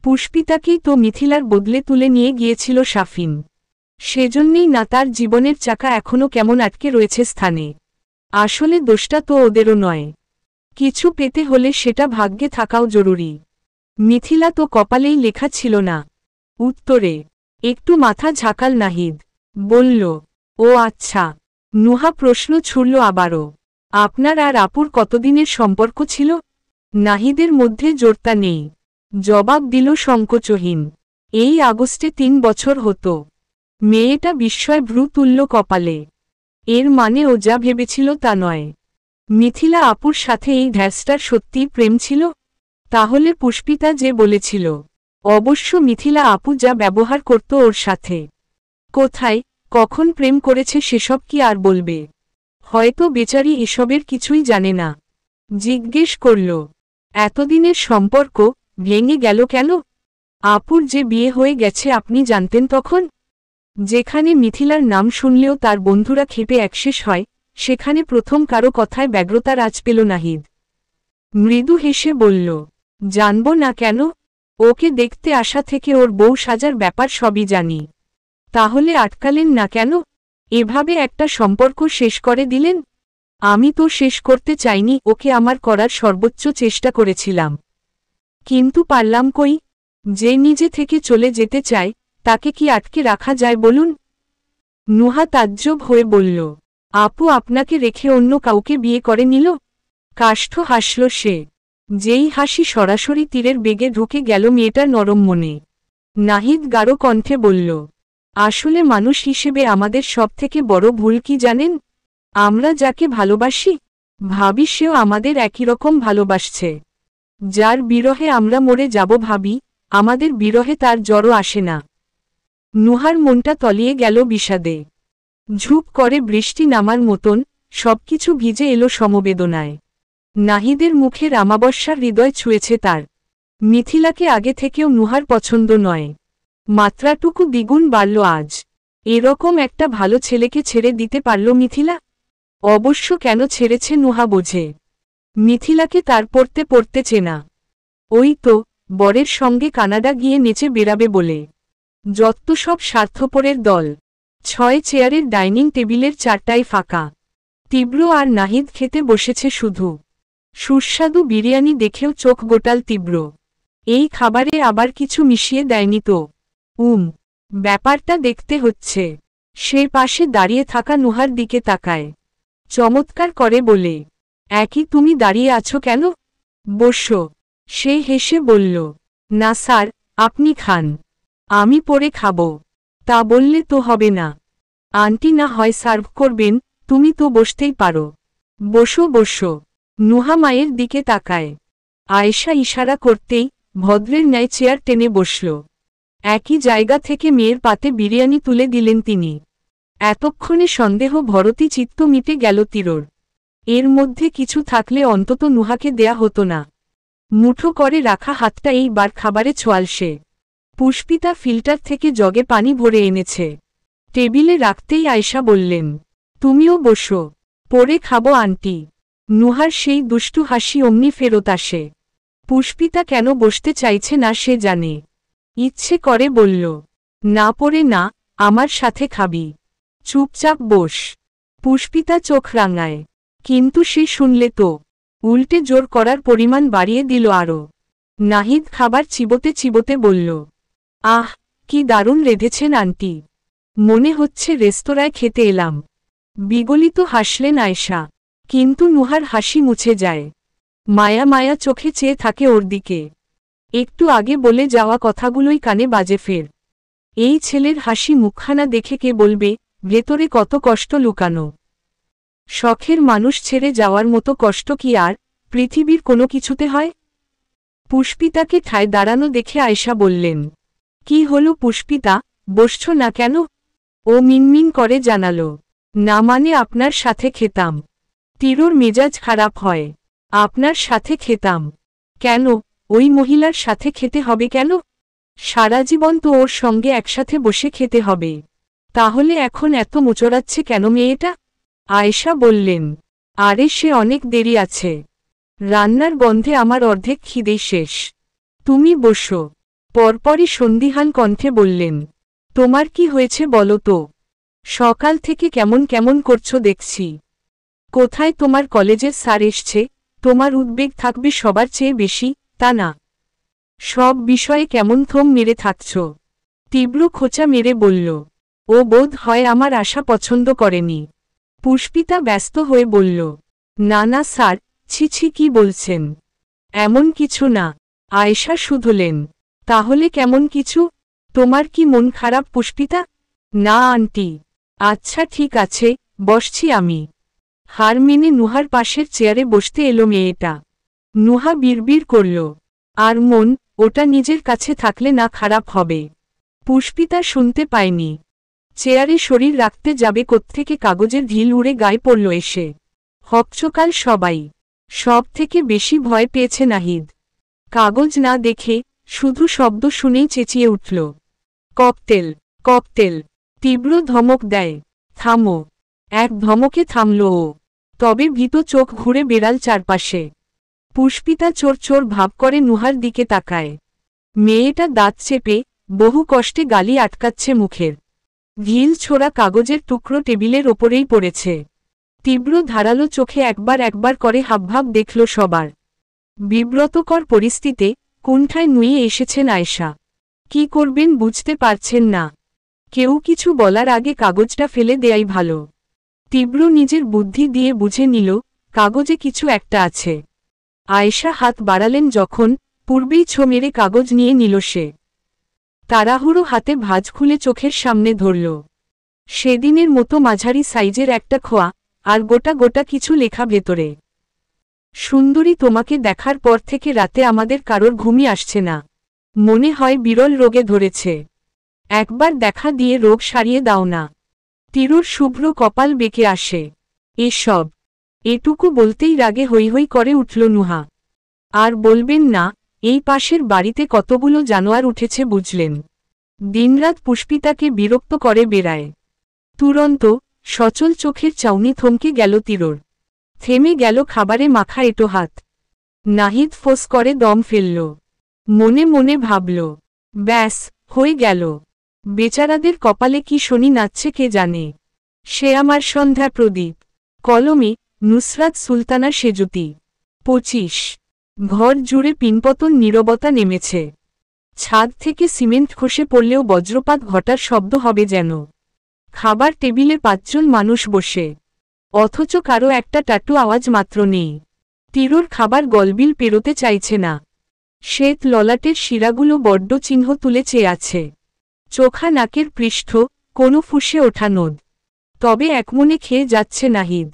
পুষ্পিতাকেই তো মিথিলার বদলে তুলে নিয়ে গিয়েছিল শাফিন। সেজন্যেই না তার জীবনের চাকা এখনও কেমন আটকে রয়েছে স্থানে। আসলে দোষটা তো ওদেরও নয়। কিছু পেতে হলে সেটা ভাগ্যে থাকাও জরুরি। মিথিলা তো কপালেই লেখা ছিল না। উত্তরে একটু মাথা ঝাঁকাল নাহিদ। বলল, ও আচ্ছা। নুহা প্রশ্ন ছুড়ল আবারও, আপনার আর আপুর কতদিনের সম্পর্ক ছিল? নাহিদের মধ্যে জোরতা নেই। জবাব দিল সংকোচহীন, এই আগস্টে 3 বছর হতো। মেয়েটা বিস্ময় ভ্রু তুলল কপালে। এর মানে ও যা ভেবেছিল তা নয়। মিথিলা আপুর সাথে এই ঢ্যাসটার সত্যিই প্রেম ছিল? তাহলে পুষ্পিতা যে বলেছিল, অবশ্য মিথিলা আপু যা ব্যবহার করত ওর সাথে, কোথায়, কখন প্রেম করেছে সেসব কি আর বলবে? হয়তো বেচারি এসবের কিছুই জানে না। জিজ্ঞেস করল, এতদিনের সম্পর্ক ভেঙে গেল কেন? আপুর যে বিয়ে হয়ে গেছে আপনি জানতেন তখন? যেখানে মিথিলার নাম শুনলেও তার বন্ধুরা ক্ষেপে একশেষ হয়, সেখানে প্রথম কারো কথায় ব্যগ্রতার আঁচ পেল নাহিদ। মৃদু হেসে বলল, জানব না কেন? ওকে দেখতে আসা থেকে ওর বউ সাজার ব্যাপার সবই জানি। তাহলে আটকালেন না কেন? এভাবে একটা সম্পর্ক শেষ করে দিলেন? আমি তো শেষ করতে চাইনি, ওকে আমার করার সর্বোচ্চ চেষ্টা করেছিলাম। কিন্তু পারলাম কই? যে নিজে থেকে চলে যেতে চায়, তাকে কি আটকে রাখা যায় বলুন? নুহা তাজ্জব হয়ে বলল, আপু আপনাকে রেখে অন্য কাউকে বিয়ে করে নিল? কাষ্ঠ হাসল সে। যেই হাসি সরাসরি তীরের বেগে ঢুকে গেল মেয়েটার নরম মনে। নাহিদ গাঢ় কণ্ঠে বলল, আসলে মানুষ হিসেবে আমাদের সবথেকে বড় ভুল কি জানেন? আমরা যাকে ভালোবাসি, ভাবি সেও আমাদের একই রকম ভালোবাসছে। যার বিরহে আমরা মরে যাব ভাবি, আমাদের বিরহে তার জ্বরও আসে না। নুহার মনটা তলিয়ে গেল বিষাদে। ঝুপ করে বৃষ্টি নামার মতন সবকিছু ভিজে এলো সমবেদনায়। নাহিদের মুখের আমাবস্যার হৃদয় ছুঁয়েছে তার। মিথিলাকে আগে থেকেও নুহার পছন্দ নয়। মাত্রাটুকু দ্বিগুণ বাড়ল আজ। এরকম একটা ভালো ছেলেকে ছেড়ে দিতে পারল মিথিলা? অবশ্য কেন ছেড়েছে নুহা বোঝে। মিথিলাকে তার পড়তে পড়তে চেনা। ওই তো, বরের সঙ্গে কানাডা গিয়ে নেচে বেরাবে বলে। যত সব স্বার্থপরের দল। 6 চেয়ারের ডাইনিং টেবিলের 4টাই ফাঁকা। তীব্র আর নাহিদ খেতে বসেছে শুধু। সুস্বাদু বিরিয়ানি দেখেও চোখ গোটাল তীব্র। এই খাবারে আবার কিছু মিশিয়ে দেয়নি তো? ব্যাপারটা দেখতে হচ্ছে। সে পাশে দাঁড়িয়ে থাকা নুহার দিকে তাকায়, চমৎকার করে বলে, একই তুমি দাঁড়িয়ে আছো কেন? বসো। সে হেসে বলল, না স্যার, আপনি খান, আমি পরে খাব। তা বললে তো হবে না। আন্টি না হয় সার্ভ করবেন, তুমি তো বসতেই পারো। বসো বসো। নুহা মায়ের দিকে তাকায়। আয়েশা ইশারা করতেই ভদ্রের ন্যায় চেয়ার টেনে বসল। একই জায়গা থেকে মেয়ের পাতে বিরিয়ানি তুলে দিলেন তিনি। এতক্ষণে সন্দেহ ভরতি চিত্ত মিটে গেল তিরোর। এর মধ্যে কিছু থাকলে অন্তত নুহাকে দেয়া হতো না। মুঠো করে রাখা হাতটা এইবার খাবারে ছোঁয়াল সে। পুষ্পিতা ফিল্টার থেকে জগে পানি ভরে এনেছে। টেবিলে রাখতেই আয়েশা বললেন, তুমিও বসো, পরে খাবো আন্টি। নুহার সেই দুষ্টু হাসি অমনি ফেরত আসে। পুষ্পিতা কেন বসতে চাইছে না সে জানে। ইচ্ছে করে বলল, না পরে না, আমার সাথে খাবি, চুপচাপ বস। পুষ্পিতা চোখ রাঙায়, কিন্তু সে শুনলে তো উল্টে জোর করার পরিমাণ বাড়িয়ে দিল আরও। নাহিদ খাবার চিবোতে চিবোতে বলল, আহ, কি দারুণ রেঁধেছেন আন্টি, মনে হচ্ছে রেস্তোরাঁয় খেতে এলাম। বিগলিত হাসলেন আয়েশা, কিন্তু নুহার হাসি মুছে যায়। মায়া মায়া চোখে চেয়ে থাকে ওর দিকে। একটু আগে বলে যাওয়া কথাগুলোই কানে বাজে ফের। এই ছেলের হাসি মুখখানা দেখে কে বলবে ভেতরে কত কষ্ট লুকানো। শখের মানুষ ছেড়ে যাওয়ার মতো কষ্ট কি আর পৃথিবীর কোনো কিছুতে হয়? পুষ্পিতাকে ঠায় দাঁড়ানো দেখে আয়েশা বললেন, কি হলো পুষ্পিতা, বসছ না কেন? ও মিনমিন করে জানালো, না মানে আপনার সাথে খেতাম। তিরোর মেজাজ খারাপ হয়। আপনার সাথে খেতাম কেন? ওই মহিলার সাথে খেতে হবে কেন? সারা জীবন তো ওর সঙ্গে একসাথে বসে খেতে হবে। তাহলে এখন এত মোচড়াচ্ছে কেন মেয়েটা? আয়েশা বললেন, আরে সে অনেক দেরি আছে। রান্নার গন্ধে আমার অর্ধেক খিদেই শেষ। তুমি বসো। পরপরই সন্দিহান কণ্ঠে বললেন, তোমার কি হয়েছে বলো তো? সকাল থেকে কেমন কেমন করছো দেখছি। কোথায় তোমার কলেজের স্যার এসছে? তোমার উদ্বেগ থাকবে সবার চেয়ে বেশি, তা না? সব বিষয়ে কেমন থম মেরে থাকছ? তীব্র খোঁচা মেরে বলল, ও বোধ হয় আমার আশা পছন্দ করেনি। পুষ্পিতা ব্যস্ত হয়ে বলল, না না স্যার, ছি কি বলছেন? এমন কিছু না। আয়েশা শুধলেন, তাহলে কেমন কিছু? তোমার কি মন খারাপ পুষ্পিতা? না আন্টি। আচ্ছা ঠিক আছে, বসছি আমি। হার মেনে নুহার পাশের চেয়ারে বসতে এলো মেয়েটা। নুহা বিড়বিড় করল, আর মন, ওটা নিজের কাছে থাকলে না খারাপ হবে। পুষ্পিতা শুনতে পায়নি। চেয়ারে শরীর রাখতে যাবে কোত্থেকে কাগজের ঢিল উড়ে গায়ে পড়ল এসে। হকচকাল সবাই। সব থেকে বেশি ভয় পেয়েছে নাহিদ। কাগজ না দেখে শুধু শব্দ শুনেই চেঁচিয়ে উঠল, ককটেল, ককটেল। তীব্র ধমক দেয়, থামো। এক ধমকে থামল ও। তবে ভীত চোখ ঘুরে বেড়াল চারপাশে। পুষ্পিতা চোর চোর ভাব করে নুহার দিকে তাকায়। মেয়েটা দাঁত চেপে বহু কষ্টে গালি আটকাচ্ছে মুখের। ঢিল ছোড়া কাগজের টুকরো টেবিলের ওপরেই পড়েছে। তীব্র ধারালো চোখে একবার একবার করে হাবভাব দেখল সবার। বিব্রতকর পরিস্থিতিতে কুণ্ঠায় নুয়ে এসেছেন আয়েশা। কি করবেন বুঝতে পারছেন না। কেউ কিছু বলার আগে কাগজটা ফেলে দেয়াই ভালো। তীব্র নিজের বুদ্ধি দিয়ে বুঝে নিল কাগজে কিছু একটা আছে। আয়েশা হাত বাড়ালেন যখন, পূর্বেই ছো মেরে কাগজ নিয়ে নিল সে। তাড়াহুড়ো হাতে ভাঁজ খুলে চোখের সামনে ধরল। সেদিনের মতো মাঝারি সাইজের একটা খোয়া, আর গোটা গোটা কিছু লেখা ভেতরে। সুন্দরী, তোমাকে দেখার পর থেকে রাতে আমাদের কারোর ঘুমই আসছে না। মনে হয় বিরল রোগে ধরেছে। একবার দেখা দিয়ে রোগ সারিয়ে দাও না। তিরুর শুভ্র কপাল বেঁকে আসে। এসব, এটুকু বলতেই রাগে হৈ হৈ করে উঠল নুহা। আর বলবেন না, এই পাশের বাড়িতে কতগুলো জানোয়ার উঠেছে বুঝলেন। দিনরাত পুষ্পিতাকে বিরক্ত করে বেড়ায়। তুরন্ত সচল চোখের চাউনি থমকে গেল তিরোর। থেমে গেল খাবারে মাখা এঁটো হাত। নাহিদ ফোঁস করে দম ফেলল। মনে মনে ভাবল, ব্যাস, হয়ে গেল। বেচারাদের কপালে কি শনি নাচছে কে জানে। সে আমার সন্ধ্যা প্রদীপ। কলমে নুসরাত সুলতানা সেজুতি। 25 ঘর জুড়ে পিনপতন নীরবতা নেমেছে। ছাদ থেকে সিমেন্ট খসে পড়লেও বজ্রপাত ঘটার শব্দ হবে যেন। খাবার টেবিলে 5 জন মানুষ বসে, অথচ কারো একটা টাটু আওয়াজ মাত্র নেই। তীরর খাবার গলবিল পেরোতে চাইছে না। শ্বেত ললাটের শিরাগুলো বড্ড চিহ্ন তুলে চেয়ে আছে। চোখা নাকের পৃষ্ঠ, কোনো ফুঁসে ওঠা নোদ। তবে একমনে খেয়ে যাচ্ছে নাহিদ।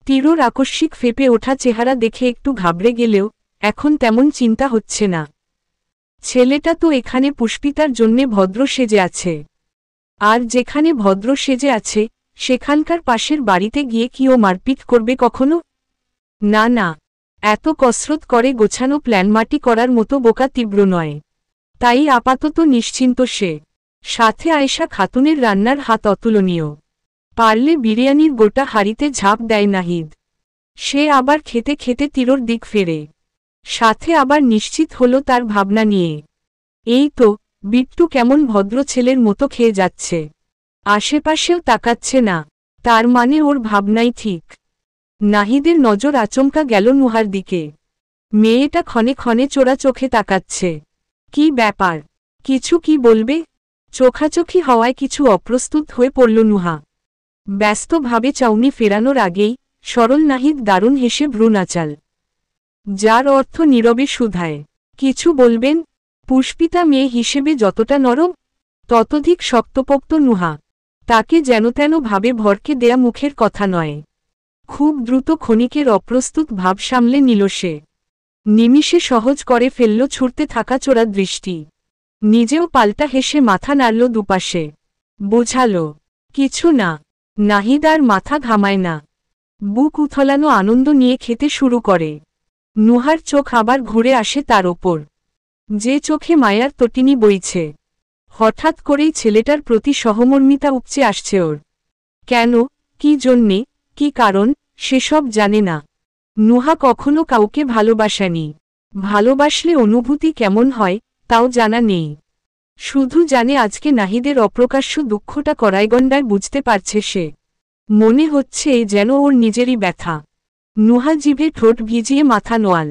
তীরর আকস্মিক ফেপে ওঠা চেহারা দেখে একটু ঘাবড়ে গেলেও এখন তেমন চিন্তা হচ্ছে না। ছেলেটা তো এখানে পুষ্পিতার জন্যে ভদ্র সেজে আছে। আর যেখানে ভদ্র সেজে আছে সেখানকার পাশের বাড়িতে গিয়ে কি ও মারপিট করবে কখনো? না না, এত কসরত করে গোছানো প্ল্যান মাটি করার মতো বোকা তীব্র নয়। তাই আপাতত নিশ্চিন্ত সে। সাথে আয়েশা খাতুনের রান্নার হাত অতুলনীয়। পারলে বিরিয়ানির গোটা হাঁড়িতে ঝাঁপ দেয় নাহিদ। সে আবার খেতে খেতে তীরর দিক ফেরে। সাথে আবার নিশ্চিত হলো তার ভাবনা নিয়ে। এই তো, বিট্টু কেমন ভদ্র ছেলের মতো খেয়ে যাচ্ছে, আশেপাশেও তাকাচ্ছে না। তার মানে ওর ভাবনাই ঠিক। নাহিদের নজর আচমকা গেল নুহার দিকে। মেয়েটা ক্ষণে ক্ষণে চোরা চোখে তাকাচ্ছে। কি ব্যাপার, কিছু কি বলবে? চোখাচোখি হওয়ায় কিছু অপ্রস্তুত হয়ে পড়ল নুহা। ব্যস্তভাবে চাউনি ফেরানোর আগেই সরল নাহিদ দারুণ হেসে ভ্রু নাচাল, যার অর্থ নীরবে শুধায়। কিছু বলবেন? পুষ্পিতা মেয়ে হিসেবে যতটা নরম ততোধিক শক্তপোক্ত নুহা। তাকে যেনতেন ভাবে ভরকে দেয়া মুখের কথা নয়। খুব দ্রুত ক্ষণিকের অপ্রস্তুত ভাব সামলে নিল সে। নিমিষে সহজ করে ফেলল ছুটতে থাকা চোরা দৃষ্টি। নিজেও পাল্টা হেসে মাথা নাড়ল দুপাশে। বোঝাল, কিছু না। নাহিদ আর মাথা ঘামায় না। বুক উথলানো আনন্দ নিয়ে খেতে শুরু করে। নুহার চোখ আবার ঘুরে আসে তার ওপর, যে চোখে মায়ার তটিনী বইছে। হঠাৎ করেই ছেলেটার প্রতি সহমর্মিতা উপচে আসছে ওর। কেন, কি জন্যে, কি কারণ, সেসব জানে না। নুহা কখনো কাউকে ভালোবাসেনি। ভালোবাসলে অনুভূতি কেমন হয় তাও জানা নেই। শুধু জানে আজকে নাহিদের অপ্রকাশ্য দুঃখটা কড়াইগণ্ডায় বুঝতে পারছে সে। মনে হচ্ছে যেন ওর নিজেরই ব্যথা। নুহা জিভে ঠোঁট ভিজিয়ে মাথা নোয়াল।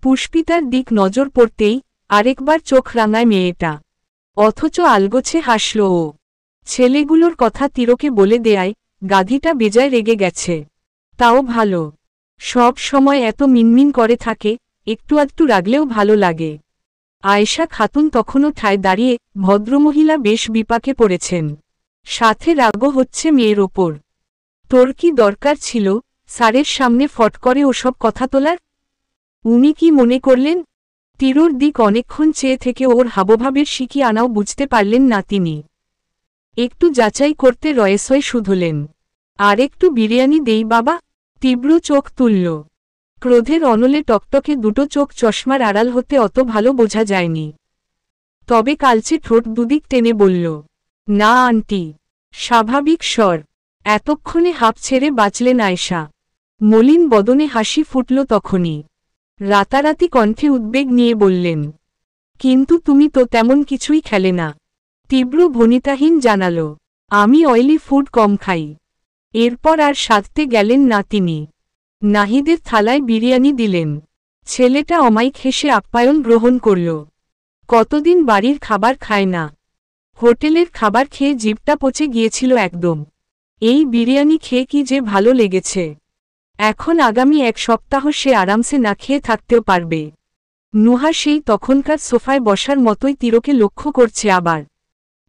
পুষ্পিতার দিক নজর পড়তেই আরেকবার চোখ রাঙায় মেয়েটা। অথচ আলগোছে হাসল ও। ছেলেগুলোর কথা তীরকে বলে দেয়ায় গাধীটা বেজায় রেগে গেছে। তাও ভালো, সব সময় এত মিনমিন করে থাকে, একটু আধটু রাগলেও ভালো লাগে। আয়েশা খাতুন তখনও ঠায় দাঁড়িয়ে, ভদ্রমহিলা বেশ বিপাকে পড়েছেন। সাথে রাগও হচ্ছে মেয়ের ওপর। তোর কি দরকার ছিল স্যারের সামনে ফট করে ওসব কথা তোলার? উনি কি মনে করলেন? তীরর দিক অনেকক্ষণ চেয়ে থেকে ওর হাবভাবের শিখি আনাও বুঝতে পারলেন না তিনি। একটু যাচাই করতে রয়েসয় শুধলেন, আর একটু বিরিয়ানি দেই বাবা। তীব্র চোখ তুলল। ক্রোধের অনলে টকটকে দুটো চোখ চশমার আড়াল হতে অত ভালো বোঝা যায়নি। তবে কালচে ঠোঁট দুদিক টেনে বলল, না আন্টি। স্বাভাবিক স্বর। এতক্ষণে হাঁপ ছেড়ে বাঁচলেন আয়েশা। মলিন বদনে হাসি ফুটল তখনই। রাতারাতি কণ্ঠে উদ্বেগ নিয়ে বললেন, কিন্তু তুমি তো তেমন কিছুই খেলে না। তীব্র ভনিতাহীন জানাল, আমি অয়েলি ফুড কম খাই। এরপর আর সাধতে গেলেন না তিনি। নাহিদের থালায় বিরিয়ানি দিলেন। ছেলেটা অমায়িক হেসে আপ্যায়ন গ্রহণ করল। কতদিন বাড়ির খাবার খায় না। হোটেলের খাবার খেয়ে জিভটা পচে গিয়েছিল একদম। এই বিরিয়ানি খেয়ে কি যে ভালো লেগেছে। এখন আগামী 1 সপ্তাহ সে আরামসে না খেয়ে থাকতেও পারবে। নুহা সেই তখনকার সোফায় বসার মতোই তীরকে লক্ষ্য করছে আবার।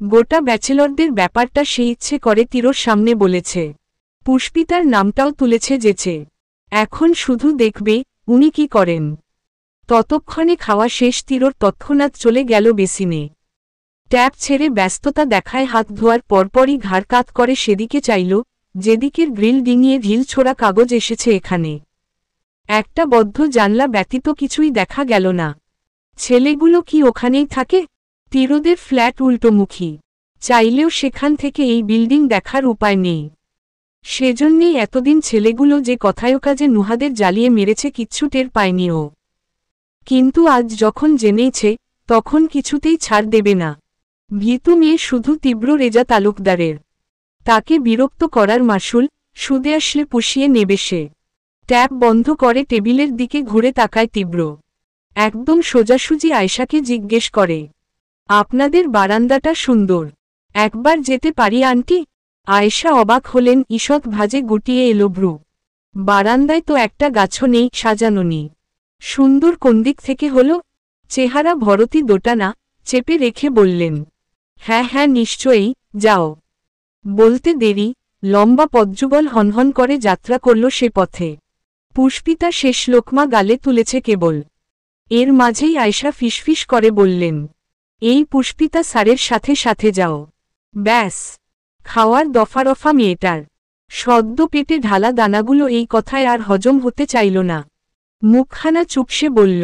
গোটা ব্যাচেলরদের ব্যাপারটা সে ইচ্ছে করে তীরর সামনে বলেছে। পুষ্পিতার নামটাও তুলেছে যেচে। এখন শুধু দেখবে উনি কি করেন। ততক্ষণে খাওয়া শেষ। তীরর তৎক্ষণাৎ চলে গেল বেসিনে। ট্যাপ ছেড়ে ব্যস্ততা দেখায় হাত ধোয়ার পরপরই ঘাড় কাত করে সেদিকে চাইল, যেদিকের গ্রিল ডিঙিয়ে ঢিল ছোড়া কাগজ এসেছে এখানে। একটা বদ্ধ জানলা ব্যতীত কিছুই দেখা গেল না। ছেলেগুলো কি ওখানেই থাকে? তীরদের ফ্ল্যাট উল্টোমুখী। চাইলেও সেখান থেকে এই বিল্ডিং দেখার উপায় নেই। সেজন্যেই এতদিন ছেলেগুলো যে কথায় কাজে নুহাদের জ্বালিয়ে মেরেছে কিচ্ছু টের পায়নি ও। কিন্তু আজ যখন জেনেছে তখন কিছুতেই ছাড় দেবে না। ভীতু মেয়ে শুধু তীব্র রেজা তালুকদারের। তাকে বিরক্ত করার মাসুল সুদে আসলে পুষিয়ে নেবে সে। ট্যাপ বন্ধ করে টেবিলের দিকে ঘুরে তাকায় তীব্র। একদম সোজাসুজি আয়েশাকে জিজ্ঞেস করে, আপনাদের বারান্দাটা সুন্দর, একবার যেতে পারি আন্টি? আয়েশা অবাক হলেন, ঈষৎ ভাজে গুটিয়ে এলো ভ্রু। বারান্দায় তো একটা গাছও নেই, সাজানো নেই। সুন্দর কোন দিক থেকে হলো? চেহারা ভরতি দোটানা চেপে রেখে বললেন, হ্যাঁ হ্যাঁ নিশ্চয়ই, যাও। বলতে দেরি, লম্বা পদযুগল হনহন করে যাত্রা করল সে পথে। পুষ্পিতা শেষ লোকমা গালে তুলেছে কেবল। এর মাঝেই আয়েশা ফিসফিস করে বললেন, এই পুষ্পিতা স্যারের সাথে সাথে যাও। ব্যাস, খাওয়ার দফারফা মেয়েটার। সদ্য পেটে ঢালা দানাগুলো এই কথায় আর হজম হতে চাইল না। মুখখানা চুপসে বলল,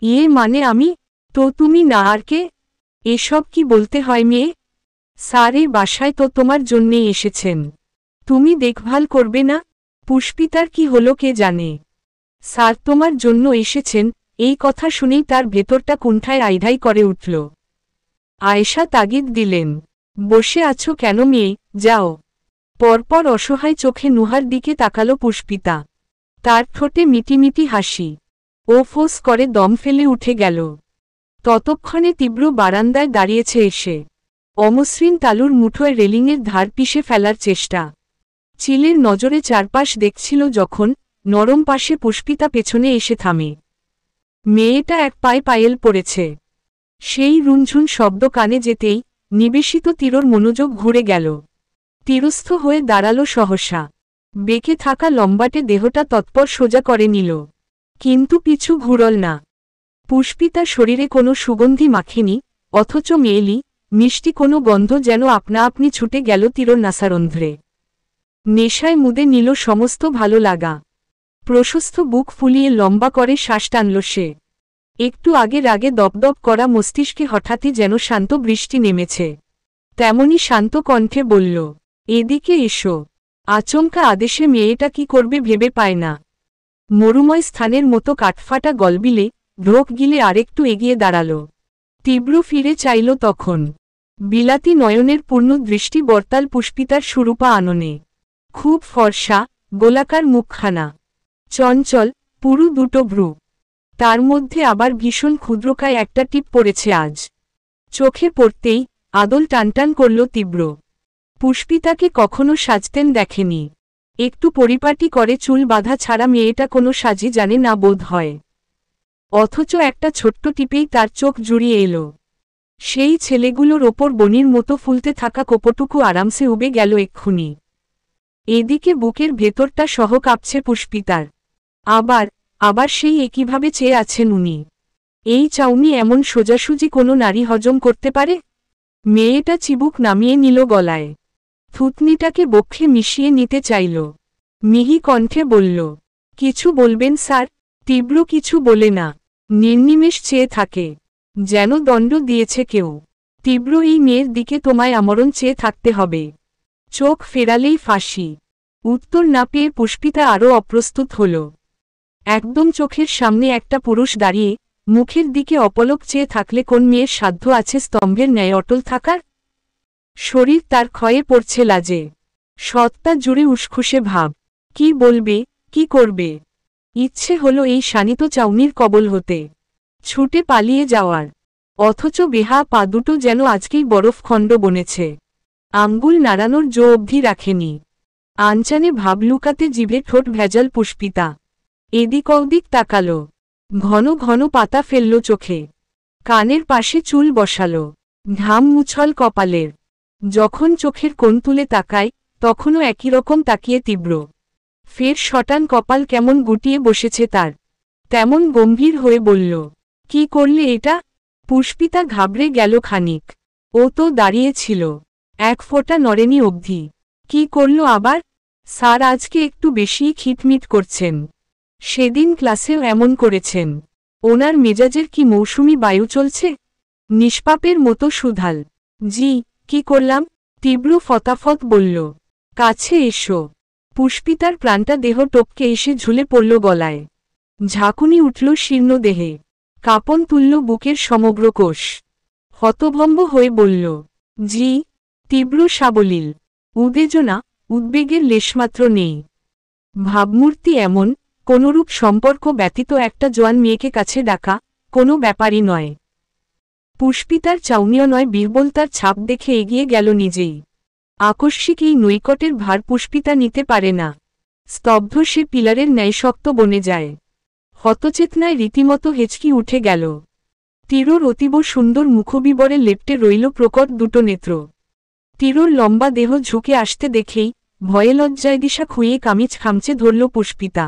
ইয়ে মানে আমি? তো তুমি না আর কে? এসব কি বলতে হয় মেয়ে? স্যার এই বাসায় তো তোমার জন্যেই এসেছেন, তুমি দেখভাল করবে না? পুষ্পিতার কি হলো কে জানে। স্যার তোমার জন্য এসেছেন, এই কথা শুনেই তার ভেতরটা কুণ্ঠায় আইঢাই করে উঠল। আয়েশা তাগিদ দিলেন, বসে আছো কেন মেয়ে, যাও। পরপর অসহায় চোখে নুহার দিকে তাকালো পুষ্পিতা। তার ঠোঁটে মিটিমিটি হাসি। ও ফোঁস করে দম ফেলে উঠে গেল। ততক্ষণে তীব্র বারান্দায় দাঁড়িয়েছে এসে। অমসৃণ তালুর মুঠোয় রেলিংয়ের ধার পিষে ফেলার চেষ্টা। চিলের নজরে চারপাশ দেখছিল যখন, নরম পাশে পুষ্পিতা পেছনে এসে থামে। মেয়েটা এক পায়ে পায়েল পড়েছে। সেই রুনঝুন শব্দ কানে যেতেই নিবেশিত তীরর মনোযোগ ঘুরে গেল। তীরস্থ হয়ে দাঁড়ালো সহসা। বেঁকে থাকা লম্বাটে দেহটা তৎপর সোজা করে নিল। কিন্তু পিছু ঘুরল না। পুষ্পিতার শরীরে কোনো সুগন্ধি মাখেনি, অথচ মেয়েলি মিষ্টি কোনো গন্ধ যেন আপনা আপনি ছুটে গেল তীরর নাসারন্ধ্রে। নেশায় মুদে নিল সমস্ত ভালো লাগা। প্রশস্ত বুক ফুলিয়ে লম্বা করে শ্বাস টানল সে। একটু আগে রাগে দপদপ করা মস্তিষ্কে হঠাৎই যেন শান্ত বৃষ্টি নেমেছে। তেমনি শান্ত কণ্ঠে বলল, এদিকে এসো। আচমকা আদেশে মেয়েটা কি করবে ভেবে পায় না। মরুময় স্থানের মতো কাঠফাটা গলবিলে ঢোক গিলে আরেকটু এগিয়ে দাঁড়াল। তীব্র ফিরে চাইল তখন। বিলাতি নয়নের পূর্ণ দৃষ্টি বর্তাল পুষ্পিতার সুরূপা আননে। খুব ফর্সা, গোলাকার মুখখানা। চঞ্চল, পুরু দুটো ভ্রু। তার মধ্যে আবার ভীষণ ক্ষুদ্রকায় একটা টিপ পড়েছে আজ। চোখে পড়তেই আদল টানটান করল তীব্র। পুষ্পিতাকে কখনো সাজতেন দেখেনি। একটু পরিপাটি করে চুল বাঁধা ছাড়া মেয়েটা কোনো সাজি জানে না বোধ হয়। অথচ একটা ছোট্ট টিপেই তার চোখ জুড়িয়ে এলো। সেই ছেলেগুলোর ওপর বনির মতো ফুলতে থাকা কোপটুকু আরামসে উবে গেল এক্ষুনি। এদিকে বুকের ভেতরটা সহ কাঁপছে পুষ্পিতার। আবার সেই একইভাবে চেয়ে আছেন উনি। এই চাউনি এমন সোজাসুজি কোনো নারী হজম করতে পারে? মেয়েটা চিবুক নামিয়ে নিল গলায়। থুতনিটাকে বক্ষে মিশিয়ে নিতে চাইল। মিহি কণ্ঠে বলল, কিছু বলবেন স্যার? তীব্র কিছু বলে না, নির্নিমেষ চেয়ে থাকে, যেন দণ্ড দিয়েছে কেউ। তীব্র, এই মেয়ের দিকে তোমায় আমরণ চেয়ে থাকতে হবে। চোখ ফেরালেই ফাঁসি। উত্তর না পেয়ে পুষ্পিতা আরও অপ্রস্তুত হল। একদম চোখের সামনে একটা পুরুষ দাঁড়িয়ে মুখের দিকে অপলক চেয়ে থাকলে কোন মেয়ের সাধ্য আছে স্তম্ভের ন্যায় অটল থাকার? শরীর তার ক্ষয়ে পড়ছে লাজে। সত্তা জুড়ে উসখুসে ভাব। কি বলবে, কি করবে? ইচ্ছে হলো এই শানিত চাউনির কবল হতে, ছুটে পালিয়ে যাওয়ার। অথচ বেহা পা দুটো যেন আজকেই বরফখণ্ড বনেছে। আঙ্গুল নাড়ানোর জো অবধি রাখেনি। আনচানে ভাব লুকাতে জিভে ঠোঁট ভেজাল পুষ্পিতা। এদিক ওদিক তাকাল। ঘন ঘন পাতা ফেলল চোখে। কানের পাশে চুল বসাল। ঘাম মুছল কপালের। যখন চোখের কোণ তুলে তাকায় তখনও একই রকম তাকিয়ে তীব্র। ফের শটান কপাল কেমন গুটিয়ে বসেছে তার। তেমন গম্ভীর হয়ে বলল, কি করলে এটা? পুষ্পিতা ঘাবড়ে গেল খানিক। ও তো দাঁড়িয়েছিল, এক ফোঁটা নড়েনি অবধি। কি করল আবার? স্যার আজকে একটু বেশিই খিটমিট করছেন। সেদিন ক্লাসেও এমন করেছেন। ওনার মেজাজের কি মৌসুমি বায়ু চলছে? নিষ্পাপের মতো সুধাল। জি, কি করলাম? তীব্র ফতাফত বলল, কাছে এসো। পুষ্পিতার প্রাণটা দেহ টপকে এসে ঝুলে পড়ল গলায়। ঝাঁকুনি উঠল শীর্ণ দেহে। কাঁপন তুলল বুকের সমগ্র কোষ। হতভম্ব হয়ে বলল, জি। তীব্র সাবলীল। উত্তেজনা, উদ্বেগের লেশমাত্র নেই। ভাবমূর্তি এমন কোনরূপ সম্পর্ক ব্যতীত একটা জোয়ান মেয়েকে কাছে ডাকা কোনো ব্যাপারই নয়। পুষ্পিতার চাউনিও নয়, বীরবল তার ছাপ দেখে এগিয়ে গেল নিজেই। আকস্মিক এই নৈকটের ভার পুষ্পিতা নিতে পারে না। স্তব্ধ সে পিলারের ন্যায় শক্ত বনে যায়। হতচেতনায় রীতিমতো হেঁচকি উঠে গেল। তীরর অতীব সুন্দর মুখবিবরে লেপ্টে রইল প্রকট দুটো নেত্র। তীরর লম্বা দেহ ঝুঁকে আসতে দেখেই ভয়ে লজ্জায় দিশা খুইয়ে কামিজ খামচে ধরল পুষ্পিতা।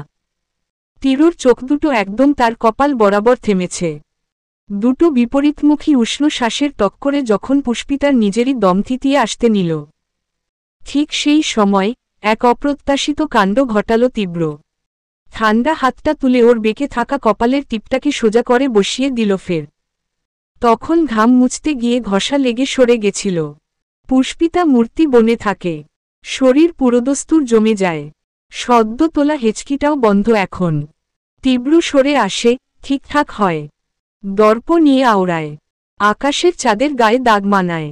তীরর চোখ দুটো একদম তার কপাল বরাবর থেমেছে। দুটো বিপরীতমুখী উষ্ণ শ্বাসের টক্করে যখন পুষ্পিতার নিজেরই দম থিতিয়ে আসতে নিল, ঠিক সেই সময় এক অপ্রত্যাশিত কাণ্ড ঘটাল তীব্র। ঠান্ডা হাতটা তুলে ওর বেঁকে থাকা কপালের টিপটাকে সোজা করে বসিয়ে দিল ফের। তখন ঘাম মুছতে গিয়ে ঘষা লেগে সরে গেছিল। পুষ্পিতা মূর্তি বনে থাকে, শরীর পুরোদস্তুর জমে যায়। সদ্য তোলা হেঁচকিটাও বন্ধ এখন। তীব্র সরে আসে, ঠিকঠাক হয়। দর্প নিয়ে আওড়ায়, আকাশের চাঁদের গায়ে দাগ মানায়।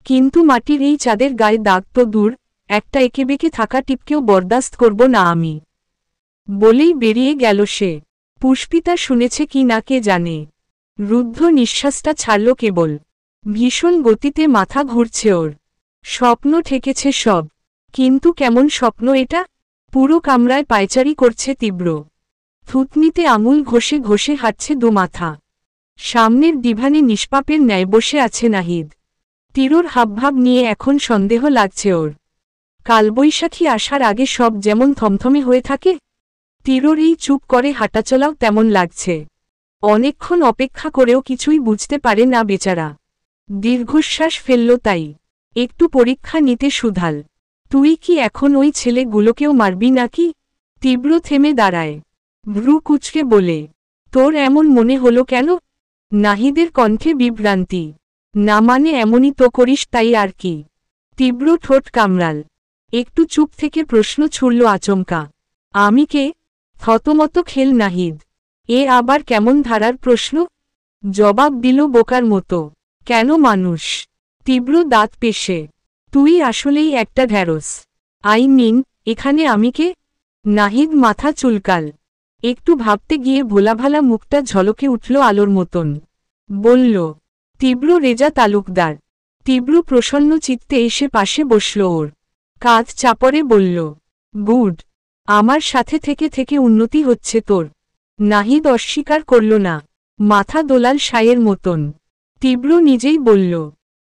কিন্তু মাটির এই চাঁদের গায়ে দাগ তো দূর, একটা এঁকেবেঁকে থাকা টিপকেও বরদাস্ত করব না আমি, বলেই বেরিয়ে গেল সে। পুষ্পিতা শুনেছে কি না কে জানে। রুদ্ধ নিঃশ্বাসটা ছাড়ল কেবল। ভীষণ গতিতে মাথা ঘুরছে ওর। স্বপ্ন ঠেকেছে সব। কিন্তু কেমন স্বপ্ন এটা? পুরো কামরায় পায়চারি করছে তীব্র। থুতনিতে আঙুল ঘষে ঘষে হাঁটছে দু মাথা। সামনের ডিভানে নিষ্পাপের ন্যায় বসে আছে নাহিদ। তীরর হাবভাব নিয়ে এখন সন্দেহ লাগছে ওর। কালবৈশাখী আসার আগে সব যেমন থমথমে হয়ে থাকে, তীরর এই চুপ করে হাঁটাচলাও তেমন লাগছে। অনেকক্ষণ অপেক্ষা করেও কিছুই বুঝতে পারে না বেচারা। দীর্ঘশ্বাস ফেলল তাই। একটু পরীক্ষা নিতে সুধাল, তুই কি এখন ওই ছেলেগুলোকেও মারবি নাকি? তীব্র থেমে দাঁড়ায়, ভ্রু কুচকে বলে, তোর এমন মনে হলো কেন? নাহিদের কণ্ঠে বিভ্রান্তি। না মানে এমনই তো করিস তাই আর কি। তীব্র ঠোঁট কামড়াল। একটু চুপ থেকে প্রশ্ন ছুড়ল আচমকা, আমি কে? থতমত খেল নাহিদ। এ আবার কেমন ধারার প্রশ্ন? জবাব দিল বোকার মতো, কেন মানুষ? তীব্র দাঁত পেশে, তুই আসলেই একটা ঢ্যাঁড়স। আই মিন, এখানে আমি কে? নাহিদ মাথা চুলকাল। একটু ভাবতে গিয়ে ভোলাভালা মুখটা ঝলকে উঠল আলোর মতন। বলল, তীব্র রেজা তালুকদার। তীব্র প্রসন্ন চিত্তে এসে পাশে বসল ওর। কাঁধ চাপড়ে বলল, গুড, আমার সাথে থেকে থেকে উন্নতি হচ্ছে তোর। নাহিদ অস্বীকার করল না, মাথা দোলাল সায়ের মতন। তীব্র নিজেই বলল,